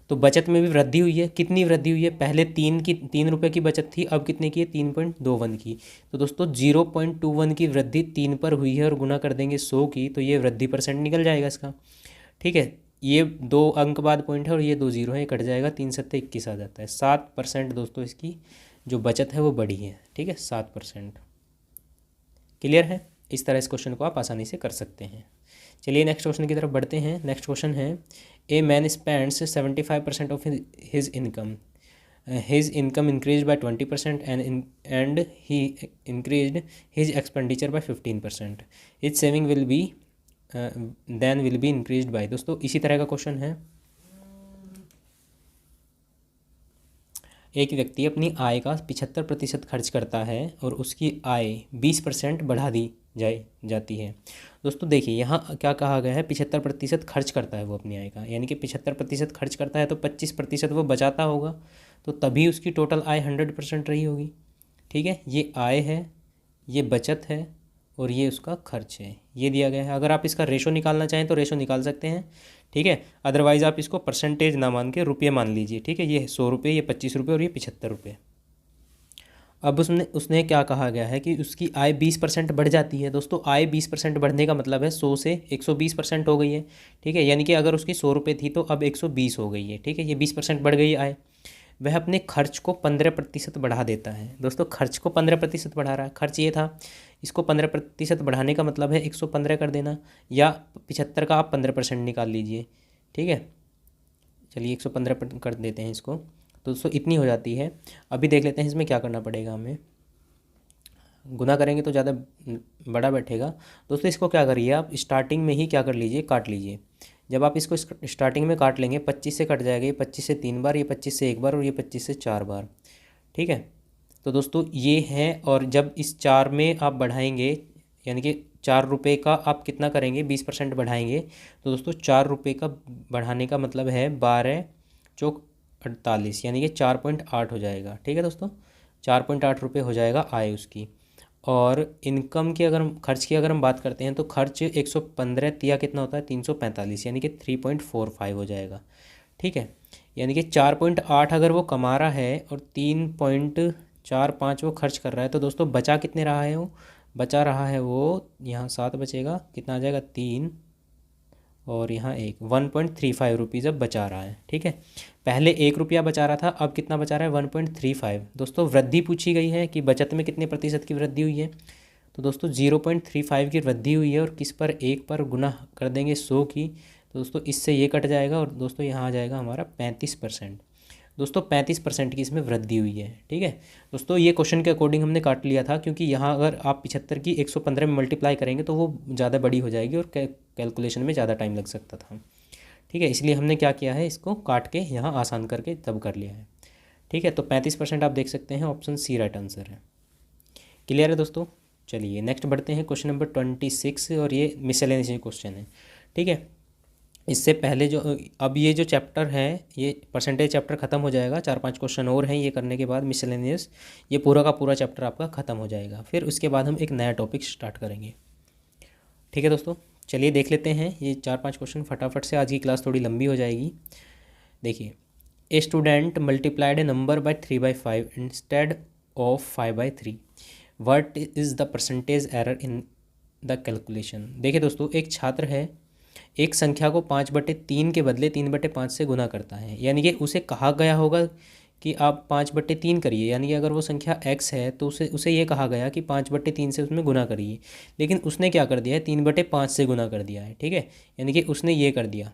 तो बचत में भी वृद्धि हुई है। कितनी वृद्धि हुई है, पहले 3 रुपये की बचत थी, अब कितने की है, 3.21 की। तो दोस्तों 0.21 की वृद्धि 3 पर हुई है और गुना कर देंगे 100 की, तो ये वृद्धि परसेंट निकल जाएगा इसका। ठीक है, ये 2 अंक बाद पॉइंट है और ये 2 0 है, कट जाएगा, 3×7 = 21 आ जाता है। 7% दोस्तों इसकी जो बचत है वो बढ़ी है। ठीक है, 7%। क्लियर है, इस तरह इस क्वेश्चन को आप आसानी से कर सकते हैं। चलिए नेक्स्ट क्वेश्चन की तरफ बढ़ते हैं। नेक्स्ट क्वेश्चन है, a man spends 75% of his income, his income increase by 20% and he increased his expenditure by 15%, his saving will be then will be increased by. दोस्तों इसी तरह का क्वेश्चन है, एक व्यक्ति अपनी आय का 75% खर्च करता है और उसकी आय 20% बढ़ा दी जाती है। दोस्तों देखिए यहाँ क्या कहा गया है, 75% खर्च करता है वो अपनी आय का, यानी कि 75% खर्च करता है तो 25% वो बचाता होगा, तो तभी उसकी टोटल आय 100% रही होगी। ठीक है, ये आय है, ये बचत है, और ये उसका खर्च है, ये दिया गया है। अगर आप इसका रेशो निकालना चाहें तो रेशो निकाल सकते हैं। ठीक है, अदरवाइज़ आप इसको परसेंटेज ना मान के रुपये मान लीजिए। ठीक है, ये 100 रुपये, ये 25 रुपये और ये 75 रुपये। अब उसने उसने क्या कहा गया है कि उसकी आय 20% बढ़ जाती है। दोस्तों आय 20% बढ़ने का मतलब है 100 से 120% हो गई है। ठीक है, यानी कि अगर उसकी 100 रुपये थी तो अब 120 हो गई है। ठीक है, ये 20% बढ़ गई आय। वह अपने खर्च को 15% बढ़ा देता है। दोस्तों खर्च को 15% बढ़ा रहा है, खर्च ये था, इसको 15% बढ़ाने का मतलब है 115 कर देना, या 75 का आप 15% निकाल लीजिए। ठीक है, चलिए 115 कर देते हैं इसको, तो दोस्तों इतनी हो जाती है। अभी देख लेते हैं इसमें क्या करना पड़ेगा हमें। गुना करेंगे तो ज़्यादा बड़ा बैठेगा। दोस्तों इसको क्या करिए, आप स्टार्टिंग में ही क्या कर लीजिए, काट लीजिए। जब आप इसको स्टार्टिंग में काट लेंगे, 25 से कट जाएगा, ये 25 से 3 बार, ये 25 से 1 बार, और ये 25 से 4 बार। ठीक है, तो दोस्तों ये है, और जब इस 4 में आप बढ़ाएंगे, यानी कि 4 रुपये का आप कितना करेंगे, 20% बढ़ाएंगे, तो दोस्तों 4 रुपये का बढ़ाने का मतलब है 12 चौक 48, यानी कि 4.8 हो जाएगा। ठीक है दोस्तों, 4.8 रुपये हो जाएगा आय उसकी। और इनकम की अगर हम, खर्च की अगर हम बात करते हैं, तो खर्च 115 तिया कितना होता है, 345, यानी कि 3.45 हो जाएगा। ठीक है, यानी कि 4.8 अगर वो कमा रहा है और 3.45 वो खर्च कर रहा है, तो दोस्तों बचा कितने रहा है वो, बचा रहा है वो, यहाँ 7 बचेगा, कितना आ जाएगा 3, और यहाँ 1.35 रुपीज़ अब बचा रहा है। ठीक है, पहले 1 रुपया बचा रहा था, अब कितना बचा रहा है, 1.35। दोस्तों वृद्धि पूछी गई है कि बचत में कितने प्रतिशत की वृद्धि हुई है, तो दोस्तों 0.35 की वृद्धि हुई है, और किस पर, 1 पर गुना कर देंगे 100 की, तो दोस्तों इससे ये कट जाएगा, और दोस्तों यहाँ आ जाएगा हमारा 35%। दोस्तों 35% की इसमें वृद्धि हुई है। ठीक है दोस्तों, ये क्वेश्चन के अकॉर्डिंग हमने काट लिया था, क्योंकि यहाँ अगर आप 75 की 115 में मल्टीप्लाई करेंगे तो वो ज़्यादा बड़ी हो जाएगी, और कैलकुलेशन में ज़्यादा टाइम लग सकता था। ठीक है, इसलिए हमने क्या किया है, इसको काट के यहाँ आसान करके तब कर लिया है। ठीक है, तो 35% आप देख सकते हैं, ऑप्शन सी राइट आंसर है। क्लियर है दोस्तों, चलिए नेक्स्ट बढ़ते हैं, क्वेश्चन नंबर 26, और ये मिसलेनियस क्वेश्चन है। ठीक है, इससे पहले जो, अब ये जो चैप्टर है, ये परसेंटेज चैप्टर ख़त्म हो जाएगा, 4-5 क्वेश्चन और हैं, ये करने के बाद मिसलेनियस ये पूरा का पूरा चैप्टर आपका ख़त्म हो जाएगा। फिर उसके बाद हम एक नया टॉपिक स्टार्ट करेंगे। ठीक है दोस्तों, चलिए देख लेते हैं ये 4-5 क्वेश्चन फटाफट से, आज की क्लास थोड़ी लंबी हो जाएगी। देखिए, a student multiplied A number by 3/5 instead of 5/3, what is the percentage error in the calculation. देखिए दोस्तों, एक छात्र है, एक संख्या को 5/3 के बदले 3/5 से गुना करता है, यानी कि उसे कहा गया होगा कि आप 5/3 करिए, यानी कि अगर वो संख्या x है तो उसे उसे ये कहा गया कि 5/3 से उसमें गुना करिए, लेकिन उसने क्या कर दिया है, 3/5 से गुना कर दिया है। ठीक है, यानी कि उसने ये कर दिया,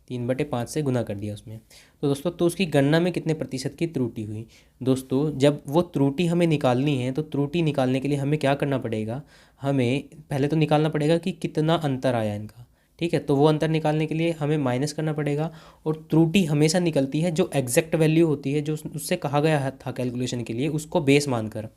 3/5 से गुना कर दिया उसमें। तो दोस्तों, तो उसकी गणना में कितने प्रतिशत की त्रुटि हुई। दोस्तों जब वो त्रुटि हमें निकालनी है, तो त्रुटि निकालने के लिए हमें क्या करना पड़ेगा, हमें पहले तो निकालना पड़ेगा कि कितना अंतर आया इनका। ठीक है, तो वो अंतर निकालने के लिए हमें माइनस करना पड़ेगा, और त्रुटि हमेशा निकलती है जो एग्जैक्ट वैल्यू होती है, जो उससे कहा गया था कैलकुलेशन के लिए, उसको बेस मानकर।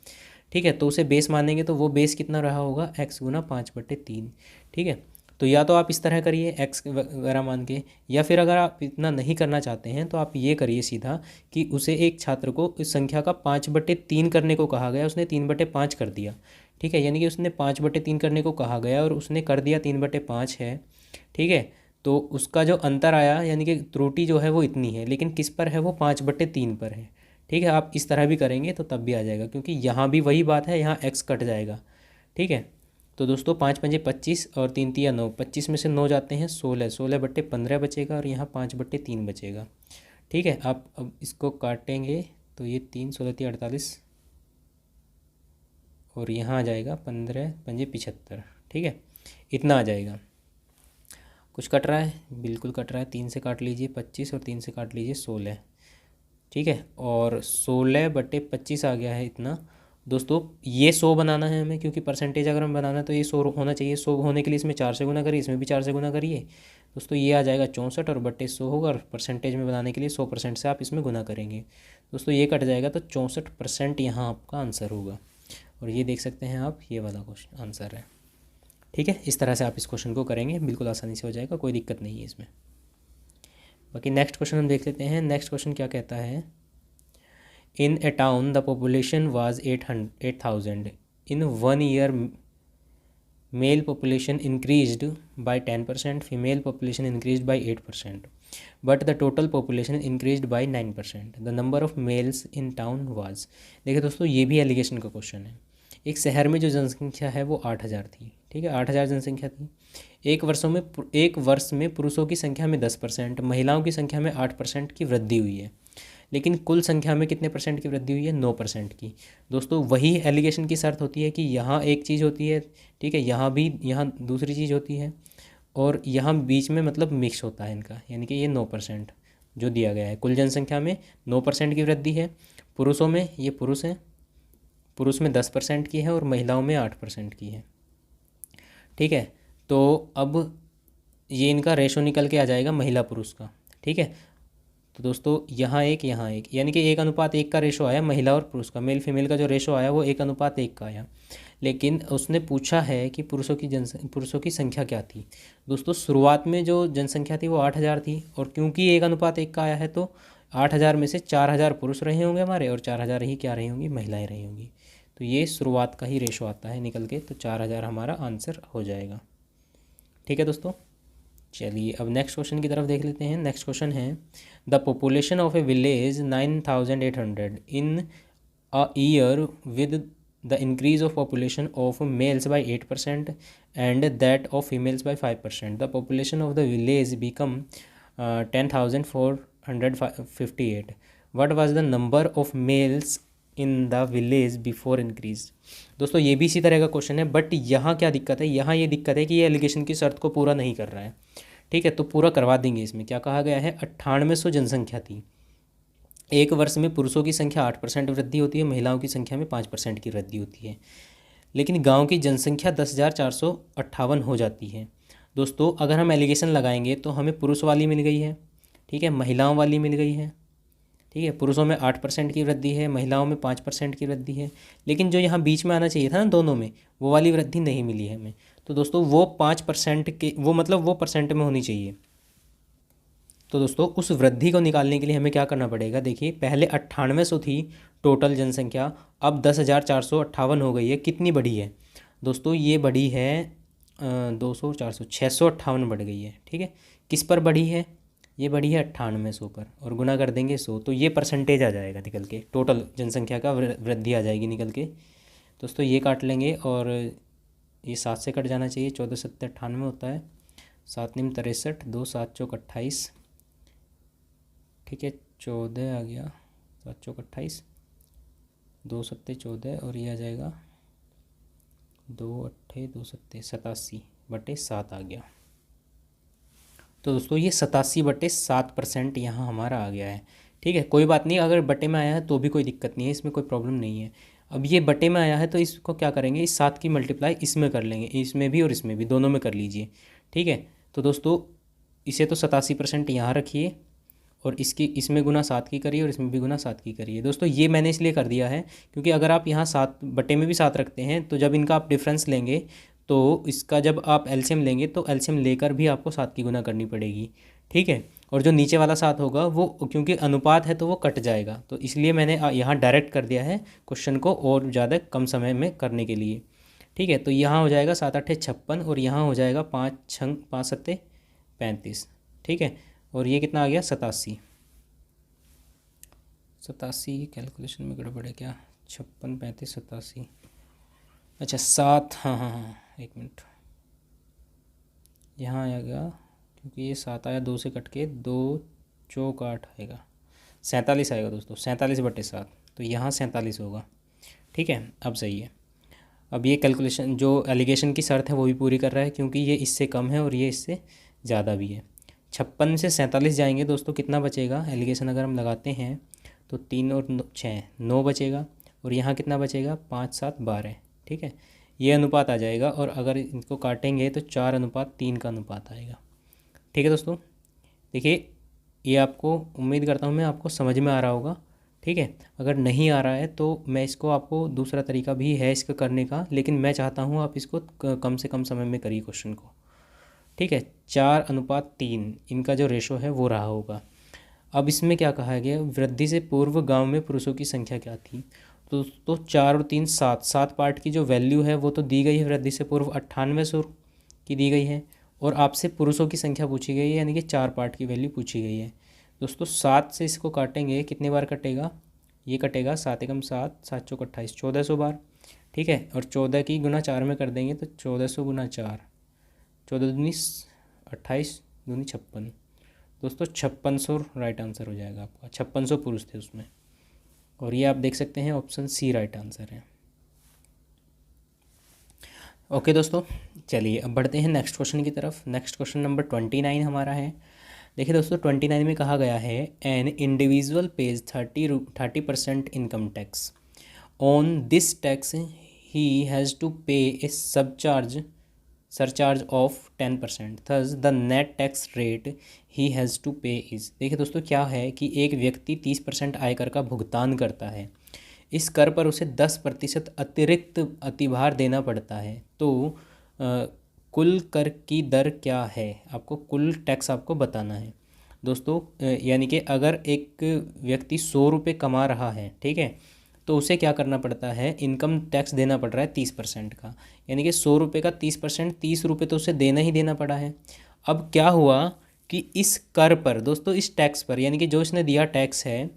ठीक है, तो उसे बेस मानेंगे तो वो बेस कितना रहा होगा, x गुना 5/3। ठीक है, तो या तो आप इस तरह करिए x वगैरह मान के, या फिर अगर आप इतना नहीं करना चाहते हैं तो आप ये करिए सीधा कि उसे, एक छात्र को इस संख्या का 5/3 करने को कहा गया, उसने 3/5 कर दिया। ठीक है, यानी कि उसने 5/3 करने को कहा गया और उसने कर दिया 3/5 है। ठीक है, तो उसका जो अंतर आया, यानी कि त्रुटि जो है वो इतनी है, लेकिन किस पर है, वो 5/3 पर है। ठीक है, आप इस तरह भी करेंगे तो तब भी आ जाएगा, क्योंकि यहाँ भी वही बात है, यहाँ x कट जाएगा। ठीक है, तो दोस्तों 5×5 = 25 और 3×3 = 9, 25 में से 9 जाते हैं 16, 16/15 बचेगा, और यहाँ 5/3 बचेगा। ठीक है, आप अब इसको काटेंगे तो ये 3, 16×3 = 48, और यहाँ आ जाएगा 15×5 = 75। ठीक है, इतना आ जाएगा। कुछ कट रहा है, बिल्कुल कट रहा है, 3 से काट लीजिए 25, और 3 से काट लीजिए 16। ठीक है, और 16/25 आ गया है इतना। दोस्तों ये 100 बनाना है हमें, क्योंकि परसेंटेज अगर हम बनाना है तो ये 100 होना चाहिए। 100 होने के लिए इसमें 4 से गुना करिए, इसमें भी 4 से गुना करिए। दोस्तों ये आ जाएगा 64, और बट्टे 100 होगा, और परसेंटेज में बनाने के लिए 100% से आप इसमें गुना करेंगे। दोस्तों ये कट जाएगा, तो 64% यहाँ आपका आंसर होगा, और ये देख सकते हैं आप, ये वाला क्वेश्चन आंसर है। ठीक है, इस तरह से आप इस क्वेश्चन को करेंगे, बिल्कुल आसानी से हो जाएगा, कोई दिक्कत नहीं है इसमें। बाकी नेक्स्ट क्वेश्चन हम देख लेते हैं। नेक्स्ट क्वेश्चन क्या कहता है, in a town the population was 8,000 in 1 year, male population increased by 10%, female population increased by 8%, but the total population increased by 9%, the number of males in town was. देखिए दोस्तों, ये भी allegation का question है। एक शहर में जो जनसंख्या है वो 8,000 थी, ठीक है, 8,000 जनसंख्या थी। एक वर्ष में पुरुषों की संख्या में 10%, महिलाओं की संख्या में 8% की वृद्धि हुई है, लेकिन कुल संख्या में कितने परसेंट की वृद्धि हुई है, 9% की। दोस्तों वही एलिगेशन की शर्त होती है कि यहाँ एक चीज़ होती है, ठीक है, यहाँ दूसरी चीज़ होती है, और यहाँ बीच में मतलब मिक्स होता है इनका, यानी कि ये 9% जो दिया गया है। कुल जनसंख्या में 9% की वृद्धि है, पुरुषों में, ये पुरुष हैं, पुरुष में 10% की है और महिलाओं में 8% की है, ठीक है। तो अब ये इनका रेशो निकल के आ जाएगा महिला पुरुष का, ठीक है। तो दोस्तों यहाँ एक, यानी कि 1:1 का रेशो आया महिला और पुरुष का, मेल फीमेल का जो रेशो आया वो 1:1 का आया। लेकिन उसने पूछा है कि पुरुषों की संख्या क्या थी। दोस्तों शुरुआत में जो जनसंख्या थी वो 8,000 थी, और क्योंकि 1:1 का आया है तो 8,000 में से 4,000 पुरुष रहे होंगे हमारे, और 4,000 ही क्या रही होंगी, महिलाएँ रही होंगी। तो ये शुरुआत का ही रेशो आता है निकल के, तो 4,000 हमारा आंसर हो जाएगा, ठीक है दोस्तों। चलिए अब नेक्स्ट क्वेश्चन की तरफ देख लेते हैं। नेक्स्ट क्वेश्चन है, the population of a village 9,800 in a year with the increase of population of males by 8% and that of females by 5%, the population of the village become 10,458। What was the number of males in the village before increase. दोस्तों ये भी इसी तरह का question है, but यहाँ क्या दिक्कत है, यहाँ ये दिक्कत है कि ये एलिगेशन की शर्त को पूरा नहीं कर रहा है, ठीक है। तो पूरा करवा देंगे। इसमें क्या कहा गया है, 9800 जनसंख्या थी, एक वर्ष में पुरुषों की संख्या 8% वृद्धि होती है, महिलाओं की संख्या में 5% की वृद्धि होती है, लेकिन गाँव की जनसंख्या 10,458 हो जाती है। दोस्तों अगर हम एलिगेशन लगाएंगे तो हमें पुरुष वाली मिल गई है, ठीक है, महिलाओं वाली मिल गई है, ठीक है। पुरुषों में 8% की वृद्धि है, महिलाओं में 5% की वृद्धि है, लेकिन जो यहाँ बीच में आना चाहिए था ना दोनों में, वो वाली वृद्धि नहीं मिली है हमें। तो दोस्तों वो 5% के, वो मतलब वो परसेंट में होनी चाहिए। तो दोस्तों उस वृद्धि को निकालने के लिए हमें क्या करना पड़ेगा, देखिए पहले 9800 थी टोटल जनसंख्या, अब 10,458 हो गई है। कितनी बढ़ी है दोस्तों, ये बढ़ी है 200, 400, 658 बढ़ गई है, ठीक है। किस पर बढ़ी है, ये बढ़ी है 9800 पर, और गुना कर देंगे 100, तो ये परसेंटेज आ जाएगा निकल के, टोटल जनसंख्या का वृद्धि आ जाएगी निकल के। दोस्तों ये काट लेंगे और ये 7 से कट जाना चाहिए, 14 7 98 होता है, 7 9 63, 2 7 चौक 28, ठीक है, 14 आ गया, 7 चौक 28, 2 7 14, और ये आ जाएगा 2 8 2 7 87/7 आ गया। तो दोस्तों ये 87/7% यहाँ हमारा आ गया है, ठीक है। कोई बात नहीं, अगर बटे में आया है तो भी कोई दिक्कत नहीं है, इसमें कोई प्रॉब्लम नहीं है। अब ये बटे में आया है तो इसको क्या करेंगे, इस 7 की मल्टीप्लाई इसमें कर लेंगे, इसमें भी और इसमें भी, दोनों में कर लीजिए, ठीक है। तो दोस्तों इसे तो 87% यहाँ रखिए, और इसमें गुना 7 की करिए, और इसमें भी गुना 7 की करिए। दोस्तों ये मैंने इसलिए कर दिया है क्योंकि अगर आप यहाँ 7 बटे में भी 7 रखते हैं तो जब इनका आप डिफरेंस लेंगे तो इसका जब आप एलसीएम लेंगे तो एलसीएम लेकर भी आपको 7 की गुना करनी पड़ेगी, ठीक है। और जो नीचे वाला 7 होगा वो क्योंकि अनुपात है तो वो कट जाएगा, तो इसलिए मैंने यहाँ डायरेक्ट कर दिया है क्वेश्चन को और ज़्यादा कम समय में करने के लिए, ठीक है। तो यहाँ हो जाएगा 7 8 56, और यहाँ हो जाएगा 5 6 5 7 35, ठीक है। और ये कितना आ गया, 87। कैलकुलेशन में गड़बड़ है क्या, 56 35 87, अच्छा 7, हाँ, एक मिनट, यहाँ आएगा क्योंकि ये 7 आया, 2 से कट के 2 चौक 8 आएगा, 47 आएगा दोस्तों, 47/7, तो यहाँ 47 होगा, ठीक है। अब सही है। अब ये कैलकुलेशन जो एलिगेशन की शर्त है वो भी पूरी कर रहा है, क्योंकि ये इससे कम है और ये इससे ज़्यादा भी है। 56 से 47 जाएंगे दोस्तों, कितना बचेगा, एलिगेशन अगर हम लगाते हैं तो 3 और 6 9 बचेगा, और यहाँ कितना बचेगा, 5 7 12, ठीक है। ये अनुपात आ जाएगा, और अगर इनको काटेंगे तो 4:3 का अनुपात आएगा, ठीक है दोस्तों। देखिए ये आपको, उम्मीद करता हूँ मैं, आपको समझ में आ रहा होगा, ठीक है। अगर नहीं आ रहा है तो मैं इसको, आपको दूसरा तरीका भी है इसका करने का, लेकिन मैं चाहता हूँ आप इसको कम से कम समय में करिए क्वेश्चन को। ठीक है, 4:3 इनका जो रेशो है वो रहा होगा। अब इसमें क्या कहा गया, वृद्धि से पूर्व गांव में पुरुषों की संख्या क्या थी। तो 4 और 3 7, 7 पार्ट की जो वैल्यू है वो तो दी गई है, वृद्धि से पूर्व 9800 की दी गई है, और आपसे पुरुषों की संख्या पूछी गई है, यानी कि 4 पार्ट की वैल्यू पूछी गई है। दोस्तों 7 से इसको काटेंगे, कितने बार कटेगा, ये कटेगा 7 एकम 7, 7 चौक 28, 1400 बार। ठीक है, और 14 की गुना 4 में कर देंगे तो 1400 गुना 4, 14 दूनी 28, दूनी 56। दोस्तों 5600 राइट आंसर हो जाएगा आपका, 5600 पुरुष थे उसमें, और ये आप देख सकते हैं ऑप्शन सी राइट आंसर है। ओके दोस्तों, चलिए अब बढ़ते हैं नेक्स्ट क्वेश्चन की तरफ। नेक्स्ट क्वेश्चन नंबर 29 हमारा है। देखिए दोस्तों 29 में कहा गया है, an individual pays 30% income tax, on this tax he has to pay a surcharge of 10%, thus the net tax rate he has to pay is. देखिए दोस्तों क्या है कि एक व्यक्ति 30% आयकर का भुगतान करता है, इस कर पर उसे 10% अतिरिक्त अतिभार देना पड़ता है, तो कुल कर की दर क्या है, आपको कुल टैक्स आपको बताना है। दोस्तों यानी कि अगर एक व्यक्ति 100 रुपये कमा रहा है, ठीक है, तो उसे क्या करना पड़ता है, इनकम टैक्स देना पड़ रहा है 30% का, यानी कि 100 रुपये का 30%, 30 रुपये तो उसे देना ही देना पड़ा है। अब क्या हुआ कि इस कर पर दोस्तों, इस टैक्स पर, यानी कि जो इसने दिया टैक्स है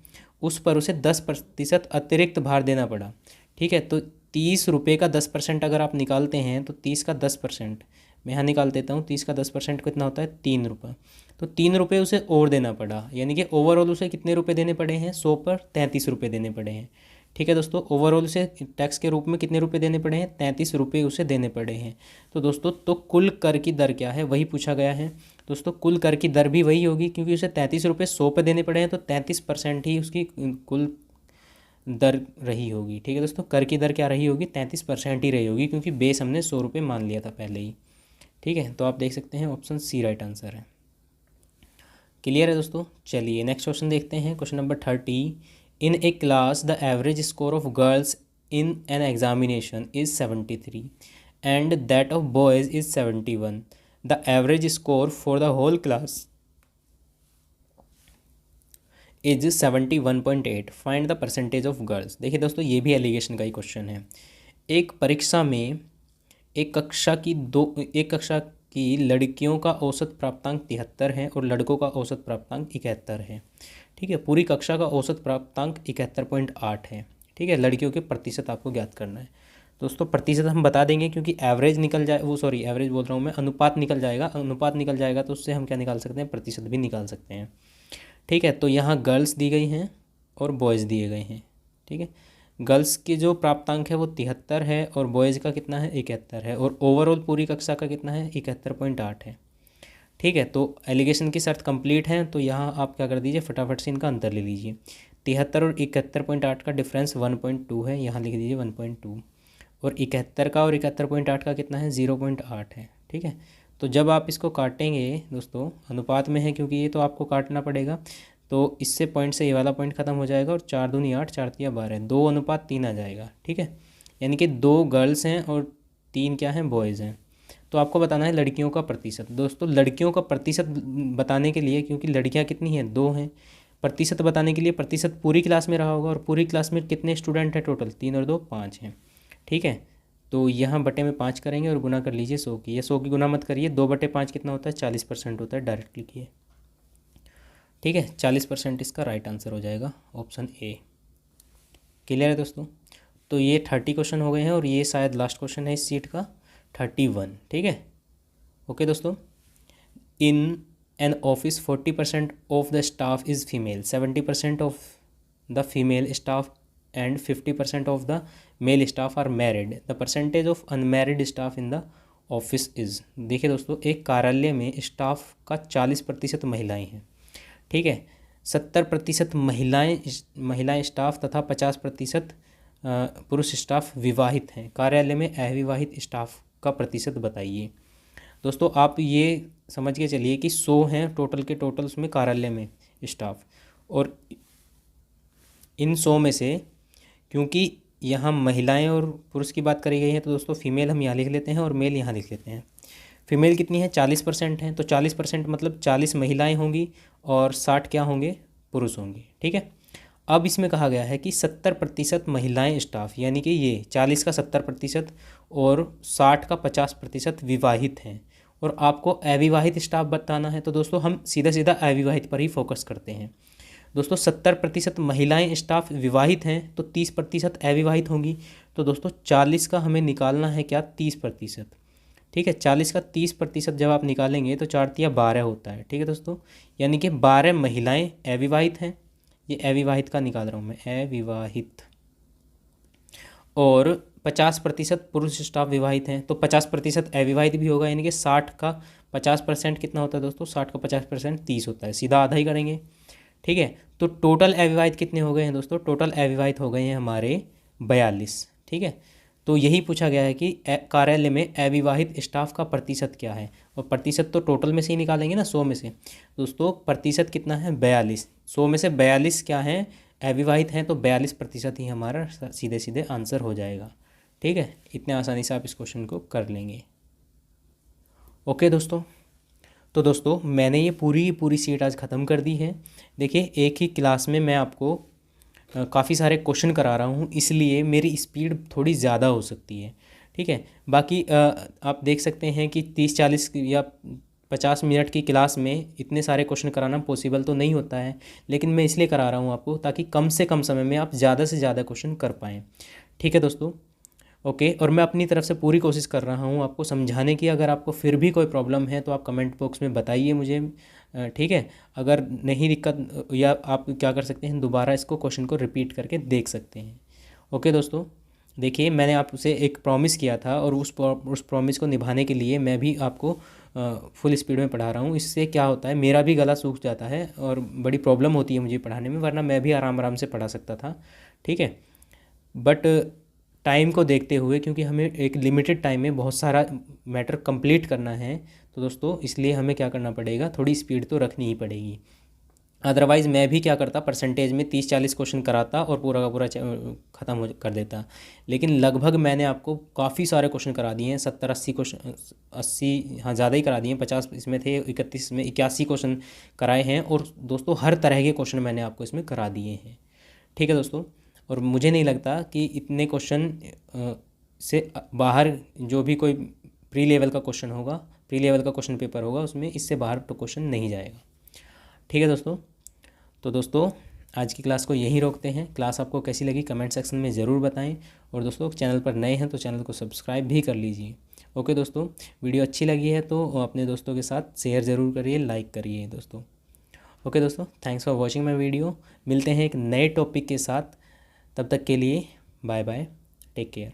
उस पर उसे 10% अतिरिक्त भार देना पड़ा। ठीक है, तो 30 रुपये का 10% अगर आप निकालते हैं तो 30 का 10%, मैं यहाँ निकाल देता हूँ, 30 का 10% कितना होता है, 3 रुपये। तो 3 रुपये उसे और देना पड़ा, यानी कि ओवरऑल उसे कितने रुपये देने पड़े हैं, 100 पर 33 रुपये देने पड़े हैं। ठीक है दोस्तों, ओवरऑल उसे टैक्स के रूप में कितने रुपए देने पड़े हैं, 33 रुपये उसे देने पड़े हैं। तो दोस्तों तो कुल कर की दर क्या है, वही पूछा गया है। दोस्तों कुल कर की दर भी वही होगी, क्योंकि उसे 33 रुपये 100 पे देने पड़े हैं, तो 33% ही उसकी कुल दर रही होगी। ठीक है दोस्तों, कर की दर क्या रही होगी, 33% ही रही होगी, क्योंकि बेस हमने 100 रुपये मान लिया था पहले ही। ठीक है, तो आप देख सकते हैं ऑप्शन सी राइट आंसर है। क्लियर है दोस्तों। चलिए नेक्स्ट क्वेश्चन देखते हैं, question number 30। In a class the average score of girls in an examination is 73 and that of boys is 71। The average score for the whole class is 71.8। Find the percentage of girls. देखिए दोस्तों ये भी allegation का ही question है। एक परीक्षा में एक कक्षा की लड़कियों का औसत प्राप्तांक 73 है और लड़कों का औसत प्राप्तांक 71 है। ठीक है, पूरी कक्षा का औसत प्राप्तांक 71.8 है। ठीक है, लड़कियों के प्रतिशत आपको ज्ञात करना है। दोस्तों प्रतिशत हम बता देंगे, क्योंकि एवरेज निकल जाए, वो सॉरी एवरेज बोल रहा हूँ मैं, अनुपात निकल जाएगा। अनुपात निकल जाएगा तो उससे हम क्या निकाल सकते हैं, प्रतिशत भी निकाल सकते हैं। ठीक है, तो यहाँ गर्ल्स दी गई हैं और बॉयज़ दिए गए हैं। ठीक है, गर्ल्स की जो प्राप्तांक है वो 73 है और बॉयज़ का कितना है, 71 है, और ओवरऑल पूरी कक्षा का कितना है, 71.8 है। ठीक है, तो एलिगेशन की शर्त कंप्लीट है, तो यहाँ आप क्या कर दीजिए, फटाफट से इनका अंतर ले लीजिए। 73 और 71.8 का डिफरेंस 1.2 है, यहाँ लिख दीजिए 1.2, और 71 का और 71.8 का कितना है, 0.8 है। ठीक है, तो जब आप इसको काटेंगे दोस्तों, अनुपात में है क्योंकि ये, तो आपको काटना पड़ेगा, तो इससे पॉइंट से ये वाला पॉइंट खत्म हो जाएगा, और 4 दूनी 8, 4 तिया 12, 2:3 आ जाएगा। ठीक है, यानी कि 2 गर्ल्स हैं और 3 क्या हैं, बॉयज़ हैं। तो आपको बताना है लड़कियों का प्रतिशत। दोस्तों लड़कियों का प्रतिशत बताने के लिए, क्योंकि लड़कियां कितनी हैं, 2 हैं, प्रतिशत बताने के लिए प्रतिशत पूरी क्लास में रहा होगा, और पूरी क्लास में कितने स्टूडेंट हैं टोटल, 3 और 2 5 हैं। ठीक है, तो यहाँ बटे में 5 करेंगे और गुना कर लीजिए 100 की। ये 100 की गुना मत करिए, 2/5 कितना होता है, 40% होता है, डायरेक्ट लिखिए। ठीक है, 40% इसका राइट आंसर हो जाएगा, ऑप्शन ए। क्लियर है दोस्तों। तो ये 30 क्वेश्चन हो गए हैं, और ये शायद लास्ट क्वेश्चन है इस सीट का, 31। ठीक है, ओके दोस्तों। In an office 40% of the staff is female, 70% of the female staff and 50% of the male staff are married. The percentage of unmarried staff in the office is. देखिए दोस्तों, एक कार्यालय में स्टाफ का 40% महिलाएं हैं। ठीक है, 70% महिलाएं स्टाफ तथा 50% पुरुष स्टाफ विवाहित हैं। कार्यालय में अविवाहित स्टाफ का प्रतिशत बताइए। दोस्तों आप ये समझ के चलिए कि 100 हैं टोटल के टोटल उसमें कार्यालय में स्टाफ, और इन 100 में से, क्योंकि यहाँ महिलाएं और पुरुष की बात करी गई है तो दोस्तों फीमेल हम यहाँ लिख लेते हैं और मेल यहाँ लिख लेते हैं। फीमेल कितनी है, 40% है, तो 40% मतलब 40 महिलाएं होंगी और 60 क्या होंगे, पुरुष होंगे। ठीक है। अब इसमें कहा गया है कि 70% महिलाएं स्टाफ, यानी कि ये 40 का 70% और 60 का 50% विवाहित हैं, और आपको अविवाहित स्टाफ बताना है। तो दोस्तों हम सीधा सीधा अविवाहित पर ही फोकस करते हैं। दोस्तों 70% महिलाएं स्टाफ विवाहित हैं तो 30% अविवाहित होंगी। तो दोस्तों 40 का हमें निकालना है क्या, 30%। ठीक है, 40 का 30% जब आप निकालेंगे तो 4 तिया 12 होता है। ठीक है दोस्तों, यानी कि 12 महिलाएं अविवाहित हैं, ये अविवाहित का निकाल रहा हूँ मैं, अविवाहित, और 50% पुरुष स्टाफ विवाहित हैं, तो 50% अविवाहित भी होगा, यानी कि 60 का 50% कितना होता है दोस्तों, 60 का 50% 30 होता है, सीधा आधा ही करेंगे। ठीक है, तो टोटल अविवाहित कितने हो गए हैं दोस्तों, टोटल अविवाहित हो गए हैं हमारे 42। ठीक है, तो यही पूछा गया है कि कार्यालय में अविवाहित स्टाफ का प्रतिशत क्या है, और प्रतिशत तो टोटल में से ही निकालेंगे ना, 100 में से। दोस्तों प्रतिशत कितना है, 42, 100 में से 42 क्या है, अविवाहित हैं, तो 42% ही हमारा सीधे सीधे आंसर हो जाएगा। ठीक है, इतने आसानी से आप इस क्वेश्चन को कर लेंगे। ओके दोस्तों, तो दोस्तों मैंने ये पूरी सीट आज ख़त्म कर दी है। देखिए एक ही क्लास में मैं आपको काफ़ी सारे क्वेश्चन करा रहा हूँ, इसलिए मेरी स्पीड थोड़ी ज़्यादा हो सकती है। ठीक है, बाकी आप देख सकते हैं कि 30-40 या 50 मिनट की क्लास में इतने सारे क्वेश्चन कराना पॉसिबल तो नहीं होता है, लेकिन मैं इसलिए करा रहा हूँ आपको ताकि कम से कम समय में आप ज़्यादा से ज़्यादा क्वेश्चन कर पाएँ। ठीक है दोस्तों, ओके। और मैं अपनी तरफ से पूरी कोशिश कर रहा हूँ आपको समझाने की। अगर आपको फिर भी कोई प्रॉब्लम है तो आप कमेंट बॉक्स में बताइए मुझे। ठीक है, अगर नहीं दिक्कत, या आप क्या कर सकते हैं, दोबारा इसको क्वेश्चन को रिपीट करके देख सकते हैं। ओके दोस्तों, देखिए मैंने आपसे एक प्रॉमिस किया था, और उस प्रॉमिस को निभाने के लिए मैं भी आपको फुल स्पीड में पढ़ा रहा हूँ। इससे क्या होता है, मेरा भी गला सूख जाता है और बड़ी प्रॉब्लम होती है मुझे पढ़ाने में, वरना मैं भी आराम आराम से पढ़ा सकता था। ठीक है, बट टाइम को देखते हुए, क्योंकि हमें एक लिमिटेड टाइम में बहुत सारा मैटर कंप्लीट करना है, तो दोस्तों इसलिए हमें क्या करना पड़ेगा, थोड़ी स्पीड तो रखनी ही पड़ेगी। अदरवाइज़ मैं भी क्या करता, परसेंटेज में 30-40 क्वेश्चन कराता और पूरा का पूरा ख़त्म कर देता। लेकिन लगभग मैंने आपको काफ़ी सारे क्वेश्चन करा दिए हैं, 70-80 क्वेश्चन, 80 हाँ ज़्यादा ही करा दिए हैं, 50 इसमें थे, 31 में 81 क्वेश्चन कराए हैं। और दोस्तों हर तरह के क्वेश्चन मैंने आपको इसमें करा दिए हैं। ठीक है दोस्तों, और मुझे नहीं लगता कि इतने क्वेश्चन से बाहर जो भी कोई प्री लेवल का क्वेश्चन होगा, प्री लेवल का क्वेश्चन पेपर होगा, उसमें इससे बाहर तो क्वेश्चन नहीं जाएगा। ठीक है दोस्तों, तो दोस्तों आज की क्लास को यहीं रोकते हैं। क्लास आपको कैसी लगी कमेंट सेक्शन में ज़रूर बताएं, और दोस्तों चैनल पर नए हैं तो चैनल को सब्सक्राइब भी कर लीजिए। ओके दोस्तों, वीडियो अच्छी लगी है तो अपने दोस्तों के साथ शेयर ज़रूर करिए, लाइक करिए दोस्तों। ओके दोस्तों, thanks for watching my video. मिलते हैं एक नए टॉपिक के साथ, तब तक के लिए बाय बाय, टेक केयर।